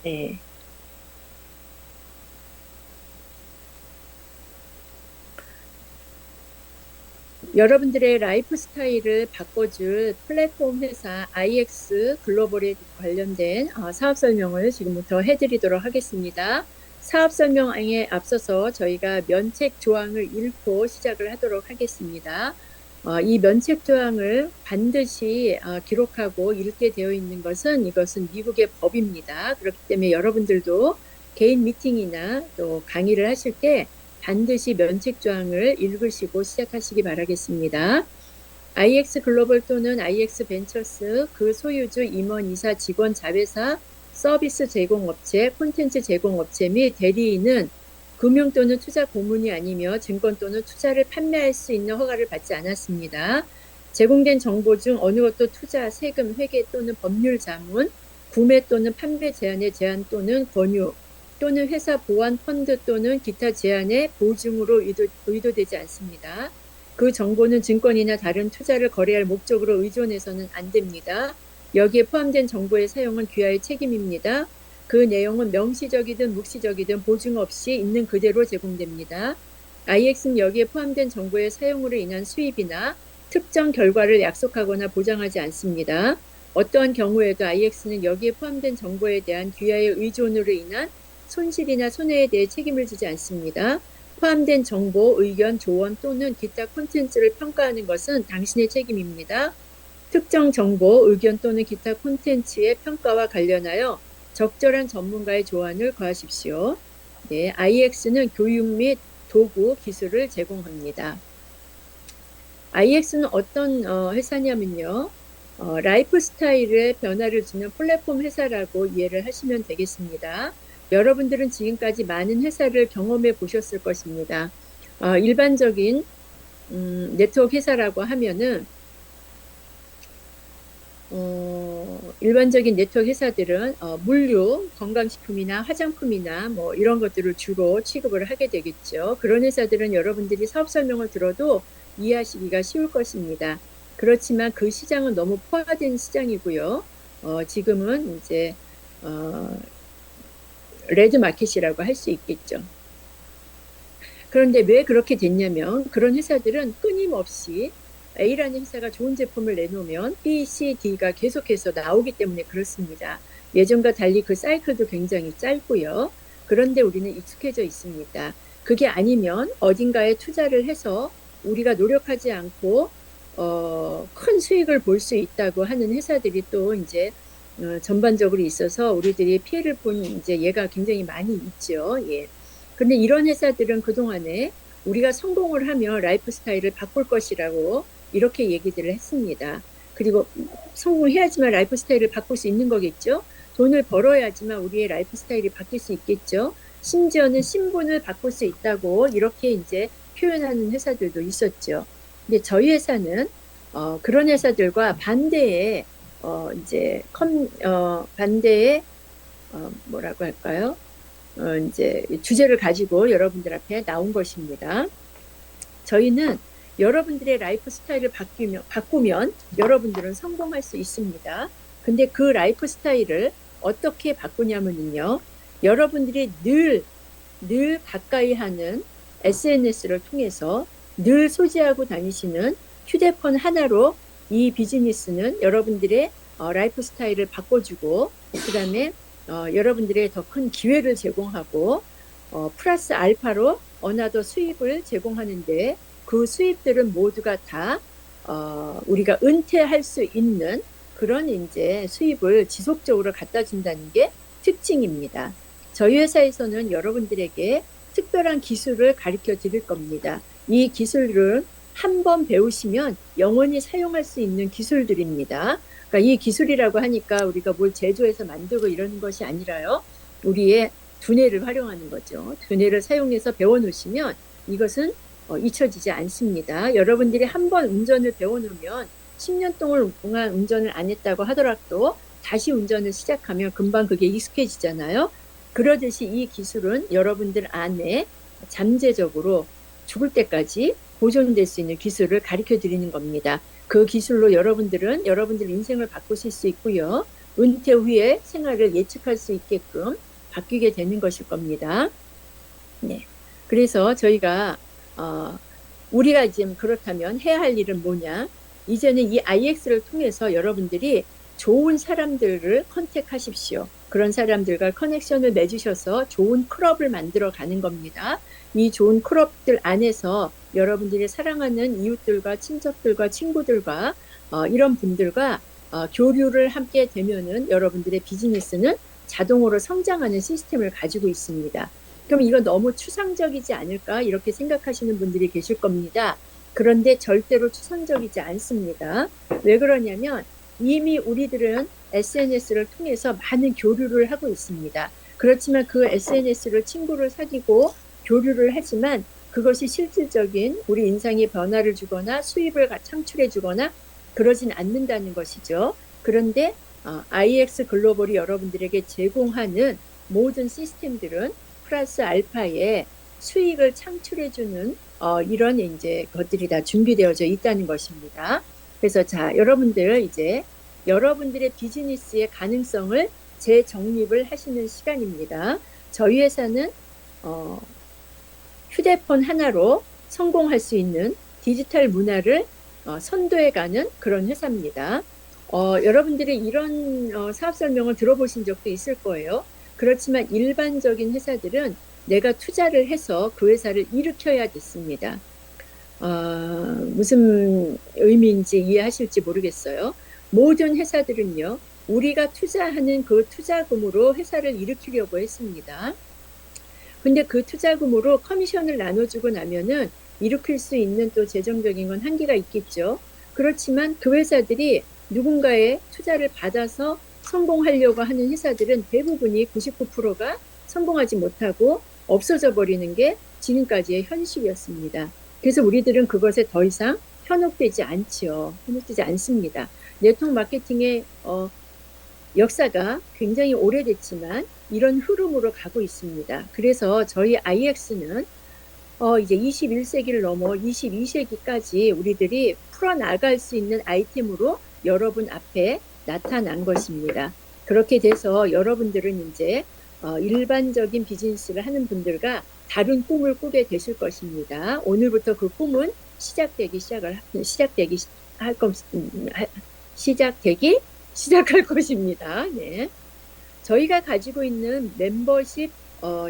네. 여러분들의 라이프 스타일을 바꿔줄 플랫폼 회사 IX 글로벌에 관련된 사업 설명을 지금부터 해드리도록 하겠습니다. 사업 설명에 앞서서 저희가 면책 조항을 읽고 시작을 하도록 하겠습니다. 이 면책 조항을 반드시 기록하고 읽게 되어 있는 이것은 미국의 법입니다. 그렇기 때문에 여러분들도 개인 미팅이나 또 강의를 하실 때 반드시 면책 조항을 읽으시고 시작하시기 바라겠습니다. IX 글로벌 또는 IX 벤처스 그 소유주 임원 이사 직원 자회사 서비스 제공업체 콘텐츠 제공업체 및 대리인은 금융 또는 투자 고문이 아니며 증권 또는 투자를 판매할 수 있는 허가를 받지 않았습니다. 제공된 정보 중 어느 것도 투자, 세금, 회계 또는 법률 자문, 구매 또는 판매 제한의 제한 또는 권유 또는 회사 보안 펀드 또는 기타 제한의 보증으로 의도되지 않습니다. 그 정보는 증권이나 다른 투자를 거래할 목적으로 의존해서는 안 됩니다. 여기에 포함된 정보의 사용은 귀하의 책임입니다. 그 내용은 명시적이든 묵시적이든 보증 없이 있는 그대로 제공됩니다. IX는 여기에 포함된 정보의 사용으로 인한 수입이나 특정 결과를 약속하거나 보장하지 않습니다. 어떠한 경우에도 IX는 여기에 포함된 정보에 대한 귀하의 의존으로 인한 손실이나 손해에 대해 책임을 지지 않습니다. 포함된 정보, 의견, 조언 또는 기타 콘텐츠를 평가하는 것은 당신의 책임입니다. 특정 정보, 의견 또는 기타 콘텐츠의 평가와 관련하여 적절한 전문가의 조언을 구하십시오. 네, IX는 교육 및 도구, 기술을 제공합니다. IX는 어떤 회사냐면요. 라이프 스타일에 변화를 주는 플랫폼 회사라고 이해를 하시면 되겠습니다. 여러분들은 지금까지 많은 회사를 경험해 보셨을 것입니다. 일반적인 네트워크 회사라고 하면은 일반적인 네트워크 회사들은 물류, 건강식품이나 화장품이나 뭐 이런 것들을 주로 취급을 하게 되겠죠. 그런 회사들은 여러분들이 사업 설명을 들어도 이해하시기가 쉬울 것입니다. 그렇지만 그 시장은 너무 포화된 시장이고요. 지금은 이제 레드 마켓이라고 할 수 있겠죠. 그런데 왜 그렇게 됐냐면 그런 회사들은 끊임없이 A라는 회사가 좋은 제품을 내놓으면 B, C, D가 계속해서 나오기 때문에 그렇습니다. 예전과 달리 그 사이클도 굉장히 짧고요. 그런데 우리는 익숙해져 있습니다. 그게 아니면 어딘가에 투자를 해서 우리가 노력하지 않고 큰 수익을 볼 수 있다고 하는 회사들이 또 이제 전반적으로 있어서 우리들이 피해를 본 이제 예가 굉장히 많이 있죠. 예. 그런데 이런 회사들은 그동안에 우리가 성공을 하면 라이프 스타일을 바꿀 것이라고 이렇게 얘기들을 했습니다. 그리고 성공해야지만 라이프 스타일을 바꿀 수 있는 거겠죠. 돈을 벌어야지만 우리의 라이프 스타일이 바뀔 수 있겠죠. 심지어는 신분을 바꿀 수 있다고 이렇게 이제 표현하는 회사들도 있었죠. 근데 저희 회사는 그런 회사들과 반대의 이제 반대의 뭐라고 할까요? 이제 주제를 가지고 여러분들 앞에 나온 것입니다. 저희는 여러분들의 라이프 스타일을 바꾸면 여러분들은 성공할 수 있습니다. 근데 그 라이프 스타일을 어떻게 바꾸냐면요. 여러분들이 늘 가까이 하는 SNS를 통해서 늘 소지하고 다니시는 휴대폰 하나로 이 비즈니스는 여러분들의 라이프 스타일을 바꿔주고 그다음에 여러분들의 더 큰 기회를 제공하고 플러스 알파로 어나더 수입을 제공하는데 그 수입들은 모두가 다 우리가 은퇴할 수 있는 그런 이제 수입을 지속적으로 갖다 준다는 게 특징입니다. 저희 회사에서는 여러분들에게 특별한 기술을 가르쳐 드릴 겁니다. 이 기술은 한 번 배우시면 영원히 사용할 수 있는 기술들입니다. 그러니까 이 기술이라고 하니까 우리가 뭘 제조해서 만들고 이러는 것이 아니라요. 우리의 두뇌를 활용하는 거죠. 두뇌를 사용해서 배워놓으시면 이것은 잊혀지지 않습니다. 여러분들이 한 번 운전을 배워놓으면 10년 동안 운전을 안 했다고 하더라도 다시 운전을 시작하면 금방 그게 익숙해지잖아요. 그러듯이 이 기술은 여러분들 안에 잠재적으로 죽을 때까지 보존될 수 있는 기술을 가르쳐 드리는 겁니다. 그 기술로 여러분들은 여러분들 인생을 바꾸실 수 있고요. 은퇴 후에 생활을 예측할 수 있게끔 바뀌게 되는 것일 겁니다. 네. 그래서 저희가 우리가 지금 그렇다면 해야 할 일은 뭐냐? 이제는 이 IX를 통해서 여러분들이 좋은 사람들을 컨택하십시오. 그런 사람들과 커넥션을 맺으셔서 좋은 클럽을 만들어 가는 겁니다. 이 좋은 클럽들 안에서 여러분들이 사랑하는 이웃들과 친척들과 친구들과 이런 분들과 교류를 함께 되면은 여러분들의 비즈니스는 자동으로 성장하는 시스템을 가지고 있습니다. 그럼 이거 너무 추상적이지 않을까? 이렇게 생각하시는 분들이 계실 겁니다. 그런데 절대로 추상적이지 않습니다. 왜 그러냐면 이미 우리들은 SNS를 통해서 많은 교류를 하고 있습니다. 그렇지만 그 SNS를 친구를 사귀고 교류를 하지만 그것이 실질적인 우리 인생에 변화를 주거나 수입을 창출해 주거나 그러진 않는다는 것이죠. 그런데 IX 글로벌이 여러분들에게 제공하는 모든 시스템들은 플러스 알파의 수익을 창출해주는 이런 이제 것들이 다 준비되어져 있다는 것입니다. 그래서 자, 여러분들 이제 여러분들의 비즈니스의 가능성을 재정립을 하시는 시간입니다. 저희 회사는 휴대폰 하나로 성공할 수 있는 디지털 문화를 선도해가는 그런 회사입니다. 여러분들이 이런 사업 설명을 들어보신 적도 있을 거예요. 그렇지만 일반적인 회사들은 내가 투자를 해서 그 회사를 일으켜야 됐습니다. 무슨 의미인지 이해하실지 모르겠어요. 모든 회사들은요, 우리가 투자하는 그 투자금으로 회사를 일으키려고 했습니다. 근데 그 투자금으로 커미션을 나눠주고 나면은 일으킬 수 있는 또 재정적인 건 한계가 있겠죠. 그렇지만 그 회사들이 누군가의 투자를 받아서 성공하려고 하는 회사들은 대부분이 99%가 성공하지 못하고 없어져 버리는 게 지금까지의 현실이었습니다. 그래서 우리들은 그것에 더 이상 현혹되지 않지요. 현혹되지 않습니다. 네트워크 마케팅의 역사가 굉장히 오래됐지만 이런 흐름으로 가고 있습니다. 그래서 저희 IX는 이제 21세기를 넘어 22세기까지 우리들이 풀어나갈 수 있는 아이템으로 여러분 앞에 나타난 것입니다. 그렇게 돼서 여러분들은 이제 일반적인 비즈니스를 하는 분들과 다른 꿈을 꾸게 되실 것입니다. 오늘부터 그 꿈은 시작되기 시작할 것입니다. 네. 저희가 가지고 있는 멤버십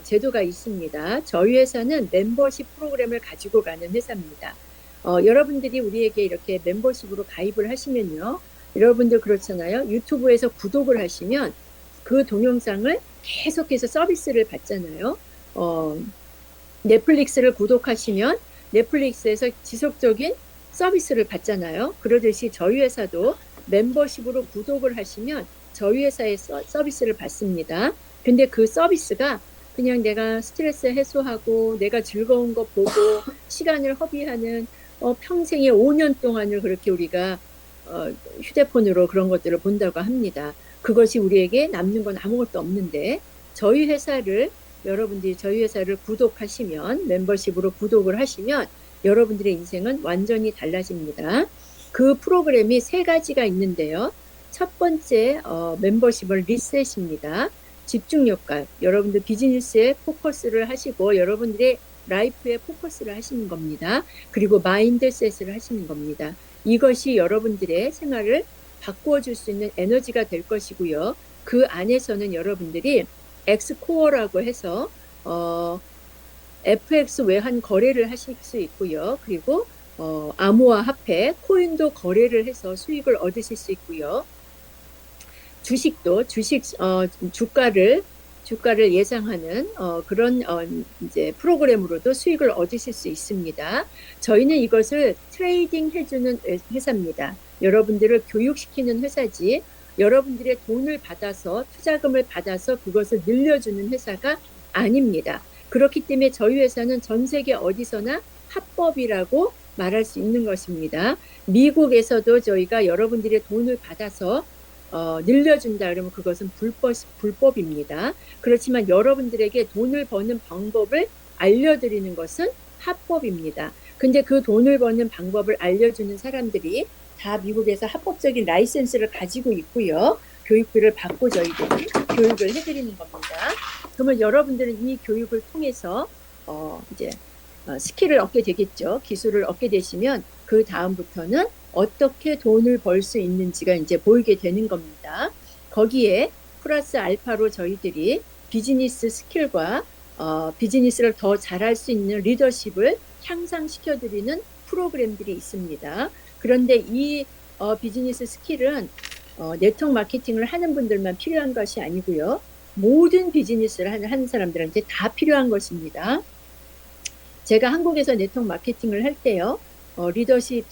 제도가 있습니다. 저희 회사는 멤버십 프로그램을 가지고 가는 회사입니다. 여러분들이 우리에게 이렇게 멤버십으로 가입을 하시면요. 여러분들 그렇잖아요. 유튜브에서 구독을 하시면 그 동영상을 계속해서 서비스를 받잖아요. 넷플릭스를 구독하시면 넷플릭스에서 지속적인 서비스를 받잖아요. 그러듯이 저희 회사도 멤버십으로 구독을 하시면 저희 회사의 서비스를 받습니다. 근데 그 서비스가 그냥 내가 스트레스 해소하고 내가 즐거운 거 보고 시간을 허비하는 평생의 5년 동안을 그렇게 우리가 휴대폰으로 그런 것들을 본다고 합니다. 그것이 우리에게 남는 건 아무것도 없는데 저희 회사를 여러분들이 저희 회사를 구독하시면 멤버십으로 구독을 하시면 여러분들의 인생은 완전히 달라집니다. 그 프로그램이 3가지가 있는데요. 첫 번째 멤버십은 리셋입니다. 집중력과 여러분들 비즈니스에 포커스를 하시고 여러분들의 라이프에 포커스를 하시는 겁니다. 그리고 마인드셋을 하시는 겁니다. 이것이 여러분들의 생활을 바꾸어줄 수 있는 에너지가 될 것이고요. 그 안에서는 여러분들이 엑스코어라고 해서 FX 외환 거래를 하실 수 있고요. 그리고 암호화화폐, 코인도 거래를 해서 수익을 얻으실 수 있고요. 주식도 주가를 예상하는 그런 이제 프로그램으로도 수익을 얻으실 수 있습니다. 저희는 이것을 트레이딩 해주는 회사입니다. 여러분들을 교육시키는 회사지 여러분들의 돈을 받아서 투자금을 받아서 그것을 늘려주는 회사가 아닙니다. 그렇기 때문에 저희 회사는 전 세계 어디서나 합법이라고 말할 수 있는 것입니다. 미국에서도 저희가 여러분들의 돈을 받아서 늘려준다 그러면 그것은 불법입니다. 그렇지만 여러분들에게 돈을 버는 방법을 알려드리는 것은 합법입니다. 근데 그 돈을 버는 방법을 알려주는 사람들이 다 미국에서 합법적인 라이센스를 가지고 있고요. 교육비를 받고 저희들이 교육을 해드리는 겁니다. 그러면 여러분들은 이 교육을 통해서 이제 스킬을 얻게 되겠죠. 기술을 얻게 되시면 그 다음부터는 어떻게 돈을 벌 수 있는지가 이제 보이게 되는 겁니다. 거기에 플러스 알파로 저희들이 비즈니스 스킬과 비즈니스를 더 잘할 수 있는 리더십을 향상시켜드리는 프로그램들이 있습니다. 그런데 이 비즈니스 스킬은 네트워크 마케팅을 하는 분들만 필요한 것이 아니고요. 모든 비즈니스를 하는 사람들한테 다 필요한 것입니다. 제가 한국에서 네트워크 마케팅을 할 때요. 리더십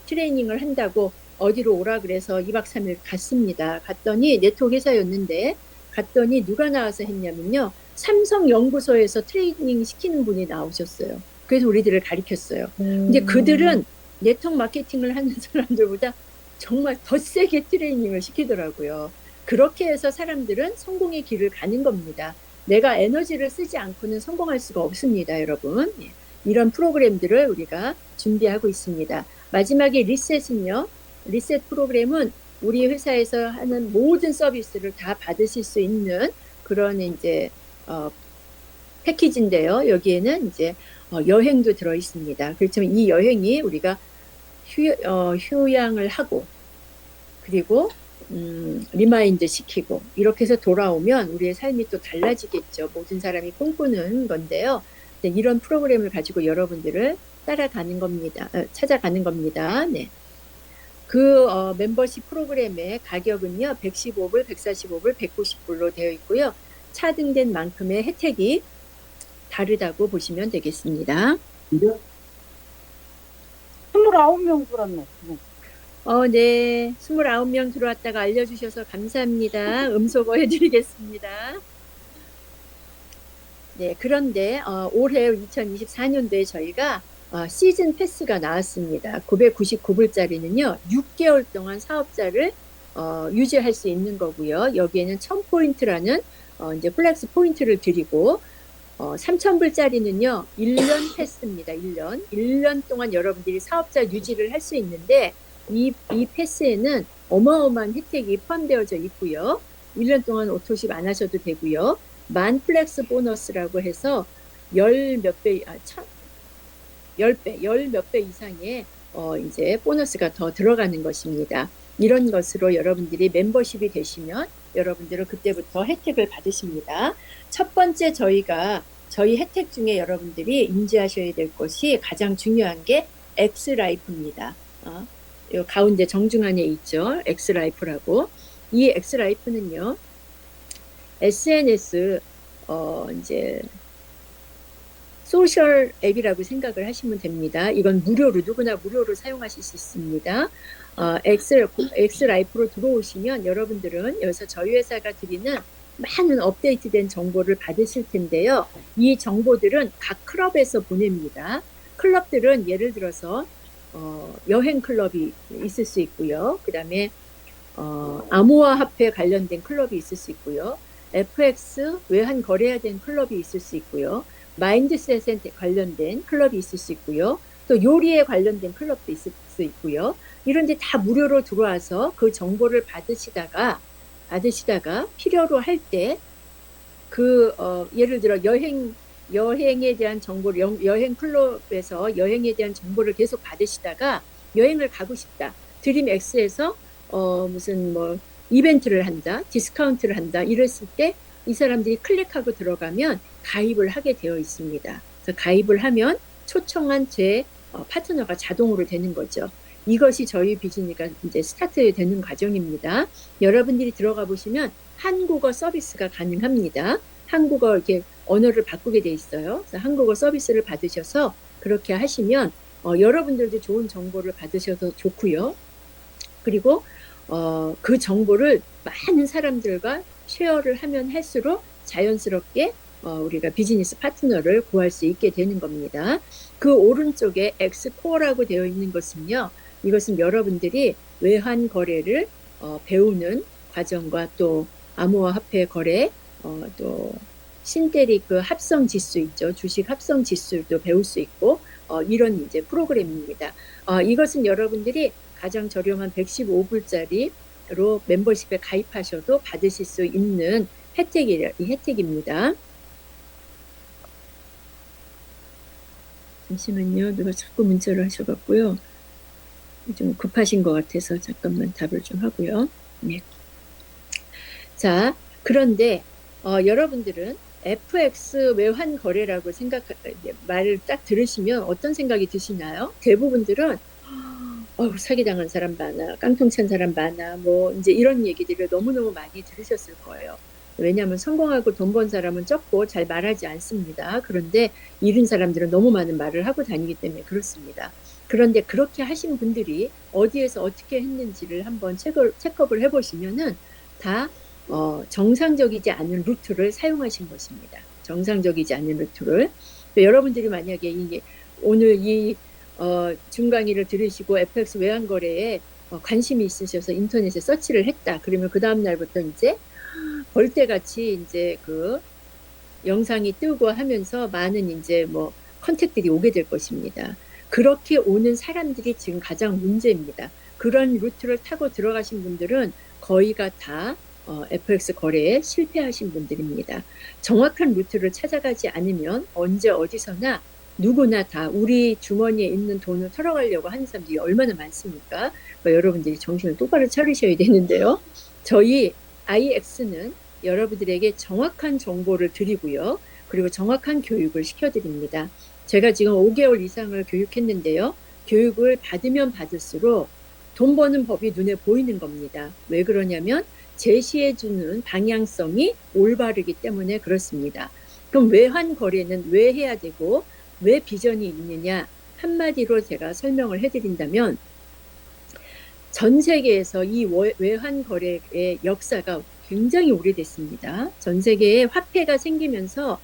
트레이닝을 한다고 어디로 오라 그래서 2박 3일 갔습니다. 갔더니 네트워크 회사였는데 갔더니 누가 나와서 했냐면요. 삼성연구소에서 트레이닝 시키는 분이 나오셨어요. 그래서 우리들을 가르쳤어요. 근데 그들은 네트워크 마케팅을 하는 사람들보다 정말 더 세게 트레이닝을 시키더라고요. 그렇게 해서 사람들은 성공의 길을 가는 겁니다. 내가 에너지를 쓰지 않고는 성공할 수가 없습니다, 여러분. 이런 프로그램들을 우리가 준비하고 있습니다. 마지막에 리셋은요. 리셋 프로그램은 우리 회사에서 하는 모든 서비스를 다 받으실 수 있는 그런 이제 패키지인데요. 여기에는 이제 여행도 들어 있습니다. 그렇지만 이 여행이 우리가 휴양을 하고 그리고 리마인드 시키고 이렇게 해서 돌아오면 우리의 삶이 또 달라지겠죠. 모든 사람이 꿈꾸는 건데요. 이런 프로그램을 가지고 여러분들을 따라가는 겁니다. 찾아가는 겁니다. 네. 그 멤버십 프로그램의 가격은요. 115불, 145불, 190불로 되어 있고요. 차등된 만큼의 혜택이 다르다고 보시면 되겠습니다. 29명 들었네. 네. 29명 들어왔다가 알려주셔서 감사합니다. 음소거 해드리겠습니다. 네. 그런데 올해 2024년도에 저희가 시즌 패스가 나왔습니다. 999불짜리는요. 6개월 동안 사업자를 유지할 수 있는 거고요. 여기에는 1000포인트라는 이제 플렉스 포인트를 드리고 3000불짜리는요. 1년 패스입니다. 1년 동안 여러분들이 사업자 유지를 할 수 있는데 이 패스에는 어마어마한 혜택이 포함되어져 있고요. 1년 동안 오토십 안 하셔도 되고요. 만 플렉스 보너스라고 해서 열 몇 배 이상의 이제 보너스가 더 들어가는 것입니다. 이런 것으로 여러분들이 멤버십이 되시면 여러분들은 그때부터 혜택을 받으십니다. 첫 번째 저희 혜택 중에 여러분들이 인지하셔야 될 것이 가장 중요한 게 엑스라이프입니다. 요 가운데 정중앙에 있죠. 엑스라이프라고. 이 엑스라이프는요. SNS 이제 소셜 앱이라고 생각을 하시면 됩니다. 이건 누구나 무료로 사용하실 수 있습니다. 엑스라이프로 들어오시면 여러분들은 여기서 저희 회사가 드리는 많은 업데이트된 정보를 받으실 텐데요. 이 정보들은 각 클럽에서 보냅니다. 클럽들은 예를 들어서 여행 클럽이 있을 수 있고요. 그 다음에 암호화 화폐 관련된 클럽이 있을 수 있고요. FX 외환 거래해야 되는 클럽이 있을 수 있고요. 마인드셋에 관련된 클럽이 있을 수 있고요. 또 요리에 관련된 클럽도 있을 수 있고요. 이런 데 다 무료로 들어와서 그 정보를 받으시다가 필요로 할 때 예를 들어 여행에 대한 정보를 여행 클럽에서 여행에 대한 정보를 계속 받으시다가 여행을 가고 싶다. 드림X에서 무슨 뭐 이벤트를 한다, 디스카운트를 한다 이랬을 때 이 사람들이 클릭하고 들어가면 가입을 하게 되어 있습니다. 그래서 가입을 하면 초청한 제 파트너가 자동으로 되는 거죠. 이것이 저희 비즈니스가 이제 스타트 되는 과정입니다. 여러분들이 들어가 보시면 한국어 서비스가 가능합니다. 한국어 이렇게 언어를 바꾸게 돼 있어요. 그래서 한국어 서비스를 받으셔서 그렇게 하시면 여러분들도 좋은 정보를 받으셔서 좋고요. 그리고 그 정보를 많은 사람들과 쉐어를 하면 할수록 자연스럽게 우리가 비즈니스 파트너를 구할 수 있게 되는 겁니다. 그 오른쪽에 엑스코어라고 되어 있는 것은요. 이것은 여러분들이 외환 거래를 배우는 과정과 또 암호화 화폐 거래, 또 신테리크 합성 지수 있죠. 주식 합성 지수도 배울 수 있고 이런 이제 프로그램입니다. 이것은 여러분들이 가장 저렴한 115불짜리 로 멤버십에 가입하셔도 받으실 수 있는 혜택입니다. 잠시만요. 누가 자꾸 문자를 하셔갖고요. 좀 급하신 것 같아서 잠깐만 답을 좀 하고요. 네. 자, 그런데 여러분들은 FX 외환 거래라고 말을 딱 들으시면 어떤 생각이 드시나요? 대부분들은 사기당한 사람 많아, 깡통 찬 사람 많아, 뭐 이제 이런 얘기들을 너무너무 많이 들으셨을 거예요. 왜냐하면 성공하고 돈 번 사람은 적고 잘 말하지 않습니다. 그런데 잃은 사람들은 너무 많은 말을 하고 다니기 때문에 그렇습니다. 그런데 그렇게 하신 분들이 어디에서 어떻게 했는지를 한번 체크업을 해보시면은 다 정상적이지 않은 루트를 사용하신 것입니다. 정상적이지 않은 루트를. 여러분들이 만약에 오늘 이 중강의를 들으시고 FX 외환거래에 관심이 있으셔서 인터넷에 서치를 했다. 그러면 그 다음 날부터 이제 벌떼같이 이제 그 영상이 뜨고 하면서 많은 이제 뭐 컨택들이 오게 될 것입니다. 그렇게 오는 사람들이 지금 가장 문제입니다. 그런 루트를 타고 들어가신 분들은 거의가 다 FX 거래에 실패하신 분들입니다. 정확한 루트를 찾아가지 않으면 언제 어디서나 누구나 다 우리 주머니에 있는 돈을 털어가려고 하는 사람들이 얼마나 많습니까? 그러니까 여러분들이 정신을 똑바로 차리셔야 되는데요. 저희 IX는 여러분들에게 정확한 정보를 드리고요. 그리고 정확한 교육을 시켜드립니다. 제가 지금 5개월 이상을 교육했는데요. 교육을 받으면 받을수록 돈 버는 법이 눈에 보이는 겁니다. 왜 그러냐면 제시해주는 방향성이 올바르기 때문에 그렇습니다. 그럼 외환 거래는 왜 해야 되고 왜 비전이 있느냐? 한마디로 제가 설명을 해드린다면 전 세계에서 이 외환 거래의 역사가 굉장히 오래됐습니다. 전 세계에 화폐가 생기면서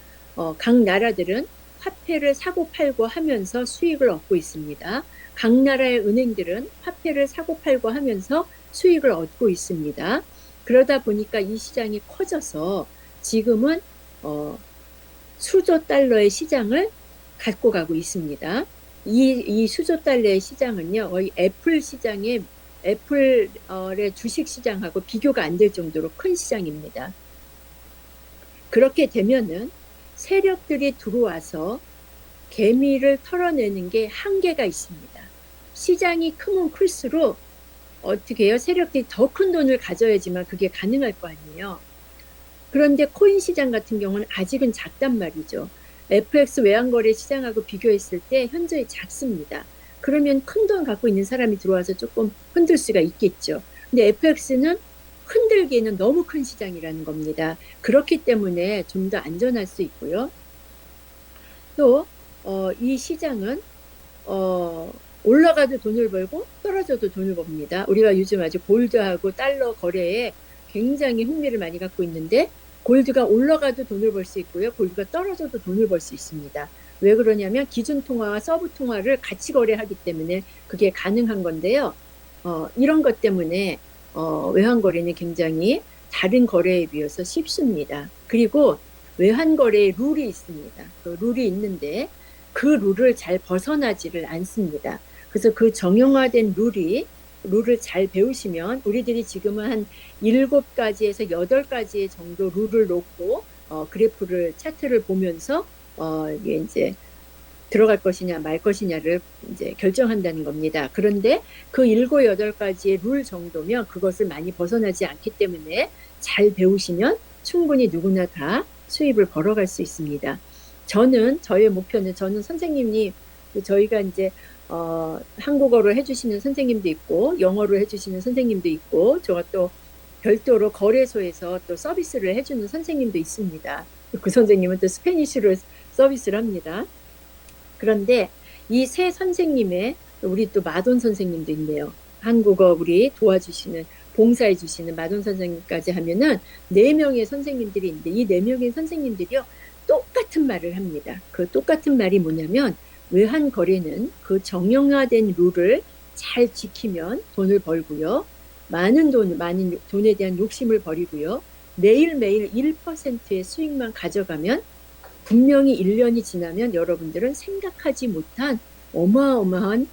각 나라들은 화폐를 사고 팔고 하면서 수익을 얻고 있습니다. 각 나라의 은행들은 화폐를 사고 팔고 하면서 수익을 얻고 있습니다. 그러다 보니까 이 시장이 커져서 지금은 수조 달러의 시장을 갖고 가고 있습니다. 이 수조 달러의 시장은요, 거의 애플의 주식 시장하고 비교가 안 될 정도로 큰 시장입니다. 그렇게 되면은 세력들이 들어와서 개미를 털어내는 게 한계가 있습니다. 시장이 크면 클수록 어떻게 해요? 세력들이 더 큰 돈을 가져야지만 그게 가능할 거 아니에요. 그런데 코인 시장 같은 경우는 아직은 작단 말이죠. FX 외환거래 시장하고 비교했을 때 현저히 작습니다. 그러면 큰 돈 갖고 있는 사람이 들어와서 조금 흔들 수가 있겠죠. 근데 FX는 흔들기에는 너무 큰 시장이라는 겁니다. 그렇기 때문에 좀 더 안전할 수 있고요. 또 이 시장은 올라가도 돈을 벌고 떨어져도 돈을 법니다. 우리가 요즘 아주 골드하고 달러 거래에 굉장히 흥미를 많이 갖고 있는데 골드가 올라가도 돈을 벌 수 있고요. 골드가 떨어져도 돈을 벌 수 있습니다. 왜 그러냐면 기준 통화와 서브 통화를 같이 거래하기 때문에 그게 가능한 건데요. 이런 것 때문에 외환 거래는 굉장히 다른 거래에 비해서 쉽습니다. 그리고 외환 거래에 룰이 있습니다. 그 룰이 있는데 그 룰을 잘 벗어나지를 않습니다. 그래서 그 정형화된 룰을 잘 배우시면 우리들이 지금은 한 7가지에서 8가지 정도 룰을 놓고 그래프를 차트를 보면서 이게 이제 들어갈 것이냐 말 것이냐를 이제 결정한다는 겁니다. 그런데 그 7, 8가지의 룰 정도면 그것을 많이 벗어나지 않기 때문에 잘 배우시면 충분히 누구나 다 수입을 벌어갈 수 있습니다. 저의 목표는 저는 선생님이 저희가 이제 한국어로 해주시는 선생님도 있고 영어로 해주시는 선생님도 있고 제가 또 별도로 거래소에서 또 서비스를 해주는 선생님도 있습니다. 그 선생님은 또 스페니쉬로 서비스를 합니다. 그런데 이 세 선생님의 우리 또 마돈 선생님도 있네요. 한국어 우리 도와주시는 봉사해 주시는 마돈 선생님까지 하면은 4명의 선생님들이 있는데 이 4명의 선생님들이요 똑같은 말을 합니다. 그 똑같은 말이 뭐냐면 외환 거래는 그 정형화된 룰을 잘 지키면 돈을 벌고요. 많은 돈에 대한 욕심을 버리고요. 매일매일 1%의 수익만 가져가면 분명히 1년이 지나면 여러분들은 생각하지 못한 어마어마한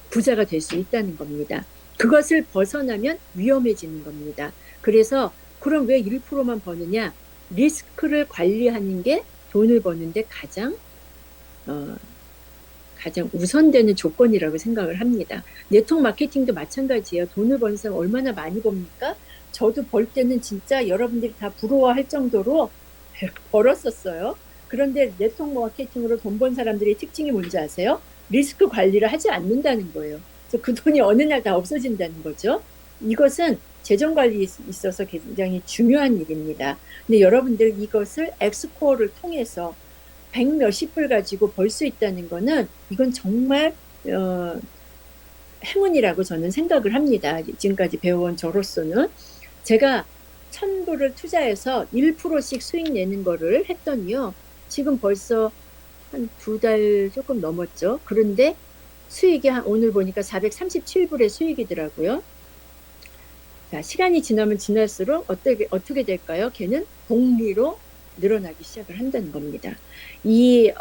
부자가 될 수 있다는 겁니다. 그것을 벗어나면 위험해지는 겁니다. 그래서 그럼 왜 1%만 버느냐? 리스크를 관리하는 게 돈을 버는데 어, 가장 우선되는 조건이라고 생각을 합니다. 네트워크 마케팅도 마찬가지예요. 돈을 버는 사람 얼마나 많이 법니까? 저도 벌 때는 진짜 여러분들이 다 부러워할 정도로 벌었었어요. 그런데 네트워크 마케팅으로 돈 번 사람들의 특징이 뭔지 아세요? 리스크 관리를 하지 않는다는 거예요. 그래서 그 돈이 어느 날 다 없어진다는 거죠. 이것은 재정 관리에 있어서 굉장히 중요한 일입니다. 근데 여러분들 이것을 엑스코어를 통해서 100 몇십 불 가지고 벌 수 있다는 거는 이건 정말 행운이라고 저는 생각을 합니다. 지금까지 배워온 저로서는 제가 1,000불을 투자해서 1%씩 수익 내는 거를 했더니요. 지금 벌써 한 2달 조금 넘었죠. 그런데 수익이 오늘 보니까 437불의 수익이더라고요. 자, 시간이 지나면 지날수록 어떻게 될까요? 걔는 복리로 늘어나기 시작을 한다는 겁니다. 이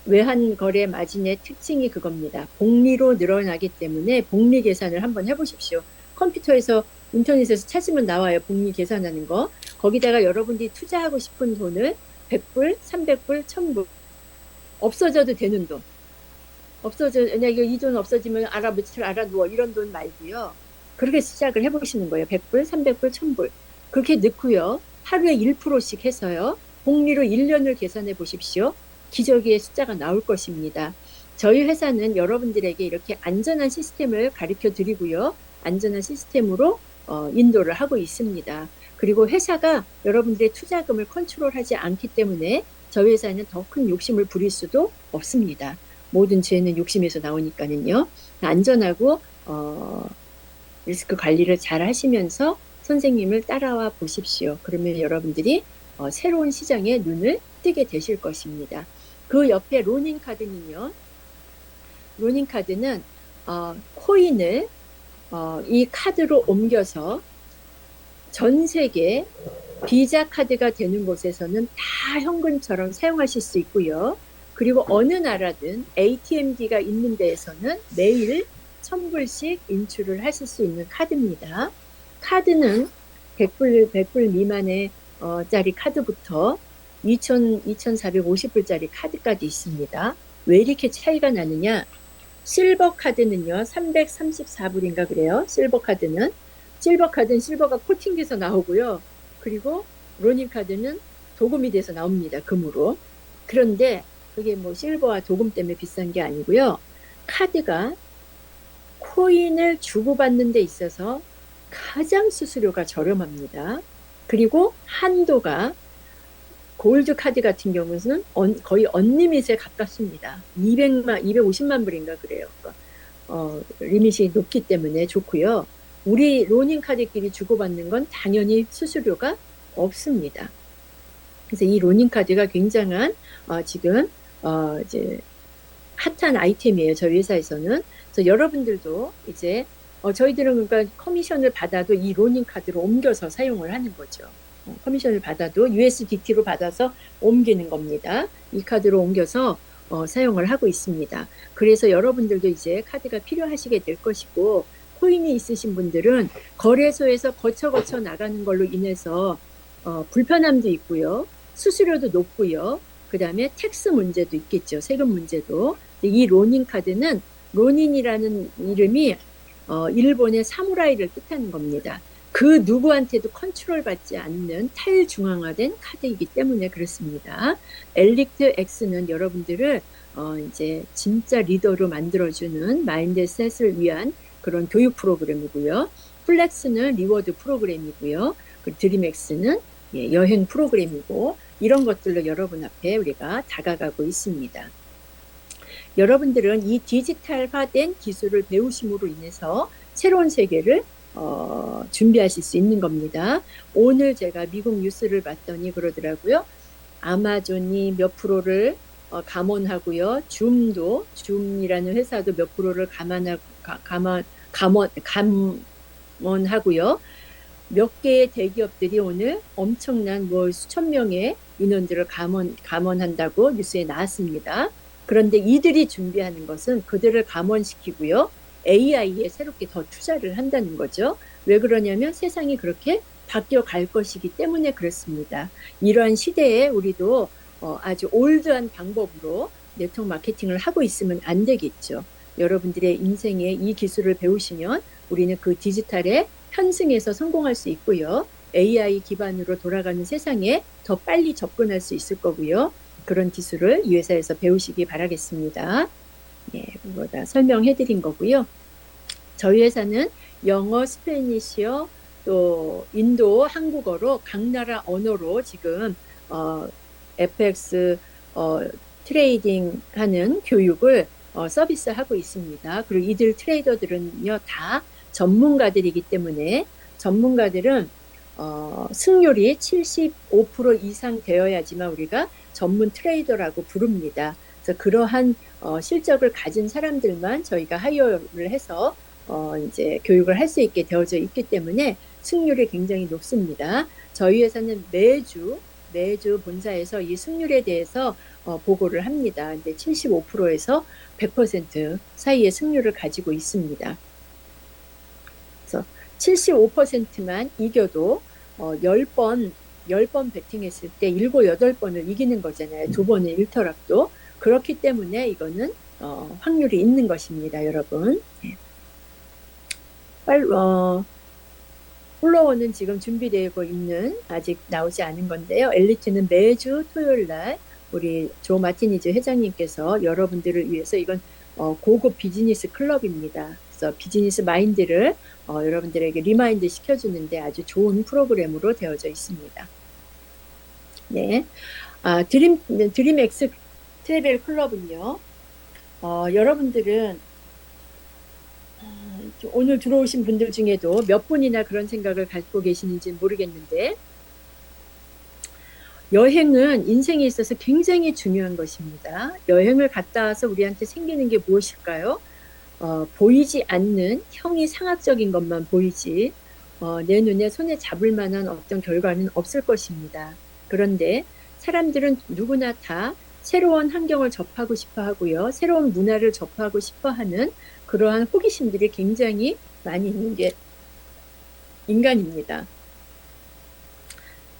외환 거래 마진의 특징이 그겁니다. 복리로 늘어나기 때문에 복리 계산을 한번 해보십시오. 컴퓨터에서 인터넷에서 찾으면 나와요. 복리 계산하는 거. 거기다가 여러분들이 투자하고 싶은 돈을 100불, 300불, 1000불 없어져도 되는 돈. 이 돈 없어지면 며칠 알아두어 이런 돈 말고요. 그렇게 시작을 해보시는 거예요. 100불, 300불, 1000불. 그렇게 넣고요. 하루에 1%씩 해서요. 복리로 1년을 계산해 보십시오. 기저귀의 숫자가 나올 것입니다. 저희 회사는 여러분들에게 이렇게 안전한 시스템을 가르쳐 드리고요. 안전한 시스템으로 인도를 하고 있습니다. 그리고 회사가 여러분들의 투자금을 컨트롤하지 않기 때문에 저희 회사는 더 큰 욕심을 부릴 수도 없습니다. 모든 죄는 욕심에서 나오니까는요. 안전하고 리스크 관리를 잘 하시면서 선생님을 따라와 보십시오. 그러면 여러분들이 새로운 시장에 눈을 뜨게 되실 것입니다. 그 옆에 로닝 카드는요. 로닝 카드는 코인을 이 카드로 옮겨서 전 세계 비자 카드가 되는 곳에서는 다 현금처럼 사용하실 수 있고요. 그리고 어느 나라든 ATM기가 있는 데에서는 매일 1,000불씩 인출을 하실 수 있는 카드입니다. 카드는 100불 미만의 짜리 카드부터 2,450불짜리 카드까지 있습니다. 왜 이렇게 차이가 나느냐? 실버 카드는요, 334불인가 그래요. 실버 카드는 실버가 코팅돼서 나오고요. 그리고 로닝 카드는 도금이 돼서 나옵니다. 금으로. 그런데 그게 뭐 실버와 도금 때문에 비싼 게 아니고요. 카드가 코인을 주고받는 데 있어서 가장 수수료가 저렴합니다. 그리고 한도가 골드 카드 같은 경우는 거의 언리밋에 가깝습니다. 250만 불인가 그래요. 리밋이 높기 때문에 좋고요. 우리 로닝 카드끼리 주고받는 건 당연히 수수료가 없습니다. 그래서 이 로닝 카드가 굉장한 지금 이제 핫한 아이템이에요. 저희 회사에서는. 그래서 여러분들도 이제 저희들은 그러니까 커미션을 받아도 이 로닝 카드로 옮겨서 사용을 하는 거죠. 커미션을 받아도 USDT로 받아서 옮기는 겁니다. 이 카드로 옮겨서 사용을 하고 있습니다. 그래서 여러분들도 이제 카드가 필요하시게 될 것이고 코인이 있으신 분들은 거래소에서 거쳐 나가는 걸로 인해서 불편함도 있고요. 수수료도 높고요. 그 다음에 텍스 문제도 있겠죠. 세금 문제도. 이 로닝 카드는 로닌이라는 이름이 일본의 사무라이를 뜻하는 겁니다. 그 누구한테도 컨트롤 받지 않는 탈중앙화된 카드이기 때문에 그렇습니다. 엘릭트 X는 여러분들을 이제 진짜 리더로 만들어주는 마인드셋을 위한 그런 교육 프로그램이고요. 플렉스는 리워드 프로그램이고요. 드림엑스는 여행 프로그램이고 이런 것들로 여러분 앞에 우리가 다가가고 있습니다. 여러분들은 이 디지털화된 기술을 배우심으로 인해서 새로운 세계를 준비하실 수 있는 겁니다. 오늘 제가 미국 뉴스를 봤더니 그러더라고요. 아마존이 몇 프로를 감원하고요. 줌이라는 회사도 몇 프로를 감원하고요. 몇 개의 대기업들이 오늘 엄청난 수천 명의 인원들을 감원한다고 뉴스에 나왔습니다. 그런데 이들이 준비하는 것은 그들을 감원시키고요. AI에 새롭게 더 투자를 한다는 거죠. 왜 그러냐면 세상이 그렇게 바뀌어 갈 것이기 때문에 그렇습니다. 이러한 시대에 우리도 아주 올드한 방법으로 네트워크 마케팅을 하고 있으면 안 되겠죠. 여러분들의 인생에 이 기술을 배우시면 우리는 그 디지털에 편승해서 성공할 수 있고요. AI 기반으로 돌아가는 세상에 더 빨리 접근할 수 있을 거고요. 그런 기술을 이 회사에서 배우시기 바라겠습니다. 예, 그거 다 설명해 드린 거고요. 저희 회사는 영어, 스페니쉬어, 또 인도, 한국어로 각 나라 언어로 지금 FX 트레이딩 하는 교육을 서비스하고 있습니다. 그리고 이들 트레이더들은요, 다 전문가들이기 때문에 전문가들은 승률이 75% 이상 되어야지만 우리가 전문 트레이더라고 부릅니다. 그래서 그러한 실적을 가진 사람들만 저희가 하이어를 해서 이제 교육을 할 수 있게 되어져 있기 때문에 승률이 굉장히 높습니다. 저희 회사는 매주 본사에서 이 승률에 대해서 보고를 합니다. 근데 75%에서 100% 사이의 승률을 가지고 있습니다. 그래서 75%만 이겨도 10번 배팅했을 때 7, 8번을 이기는 거잖아요. 2번은 일터락도. 그렇기 때문에 이거는 확률이 있는 것입니다, 여러분. 플로어는 지금 준비되고 있는 아직 나오지 않은 건데요. 엘리트는 매주 토요일 날 우리 조 마티니즈 회장님께서 여러분들을 위해서 이건 고급 비즈니스 클럽입니다. 그래서 비즈니스 마인드를 여러분들에게 리마인드 시켜주는데 아주 좋은 프로그램으로 되어져 있습니다. 네, 드림 엑스 트래벨 클럽은요. 여러분들은 오늘 들어오신 분들 중에도 몇 분이나 그런 생각을 갖고 계시는지 모르겠는데 여행은 인생에 있어서 굉장히 중요한 것입니다. 여행을 갔다 와서 우리한테 생기는 게 무엇일까요? 보이지 않는 형이상학적인 것만 보이지 내 눈에 손에 잡을 만한 어떤 결과는 없을 것입니다. 그런데 사람들은 누구나 다 새로운 환경을 접하고 싶어 하고요. 새로운 문화를 접하고 싶어 하는 그러한 호기심들이 굉장히 많이 있는 게 인간입니다.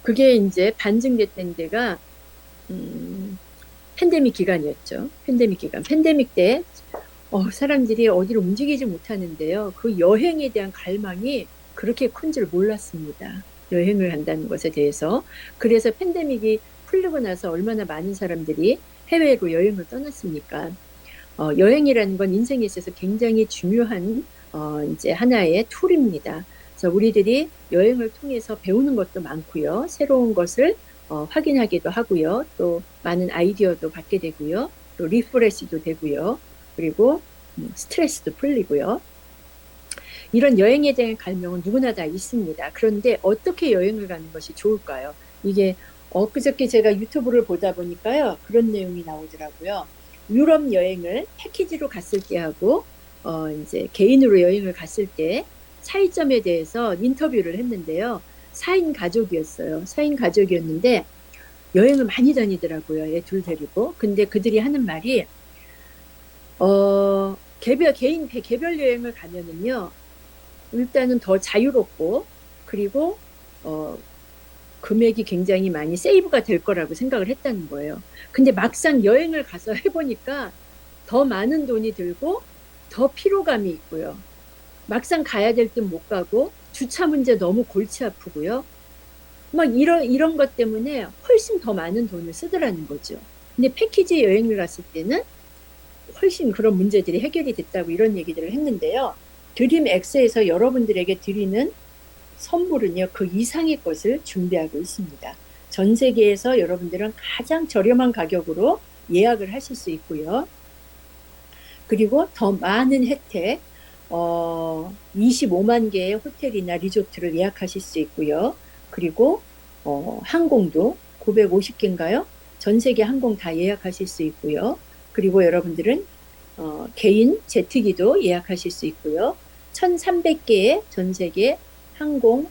그게 이제 반증됐던 데가 팬데믹 기간이었죠. 팬데믹 기간. 팬데믹 때 사람들이 어디로 움직이지 못하는데요. 그 여행에 대한 갈망이 그렇게 큰 줄 몰랐습니다. 여행을 한다는 것에 대해서. 그래서 팬데믹이 풀리고 나서 얼마나 많은 사람들이 해외로 여행을 떠났습니까? 여행이라는 건 인생에 있어서 굉장히 중요한 이제 하나의 툴입니다. 그래서 우리들이 여행을 통해서 배우는 것도 많고요. 새로운 것을 확인하기도 하고요. 또 많은 아이디어도 받게 되고요. 또 리프레시도 되고요. 그리고 스트레스도 풀리고요. 이런 여행에 대한 갈망은 누구나 다 있습니다. 그런데 어떻게 여행을 가는 것이 좋을까요? 이게 엊그저께 제가 유튜브를 보다 보니까요. 그런 내용이 나오더라고요. 유럽 여행을 패키지로 갔을 때 하고 이제 개인으로 여행을 갔을 때 차이점에 대해서 인터뷰를 했는데요. 4인 가족이었어요. 4인 가족이었는데 여행을 많이 다니더라고요. 얘 둘 데리고. 근데 그들이 하는 말이 개별 여행을 가면은요. 일단은 더 자유롭고 그리고 금액이 굉장히 많이 세이브가 될 거라고 생각을 했다는 거예요. 근데 막상 여행을 가서 해보니까 더 많은 돈이 들고 더 피로감이 있고요. 막상 가야 될 듯 못 가고 주차 문제 너무 골치 아프고요. 막 이런 것 때문에 훨씬 더 많은 돈을 쓰더라는 거죠. 근데 패키지 여행을 갔을 때는 훨씬 그런 문제들이 해결이 됐다고 이런 얘기들을 했는데요. 드림 X에서 여러분들에게 드리는 선물은요, 그 이상의 것을 준비하고 있습니다. 전 세계에서 여러분들은 가장 저렴한 가격으로 예약을 하실 수 있고요. 그리고 더 많은 혜택, 25만 개의 호텔이나 리조트를 예약하실 수 있고요. 그리고 항공도 950개인가요? 전 세계 항공 다 예약하실 수 있고요. 그리고 여러분들은 개인 제트기도 예약하실 수 있고요. 1,300개의 전 세계 항공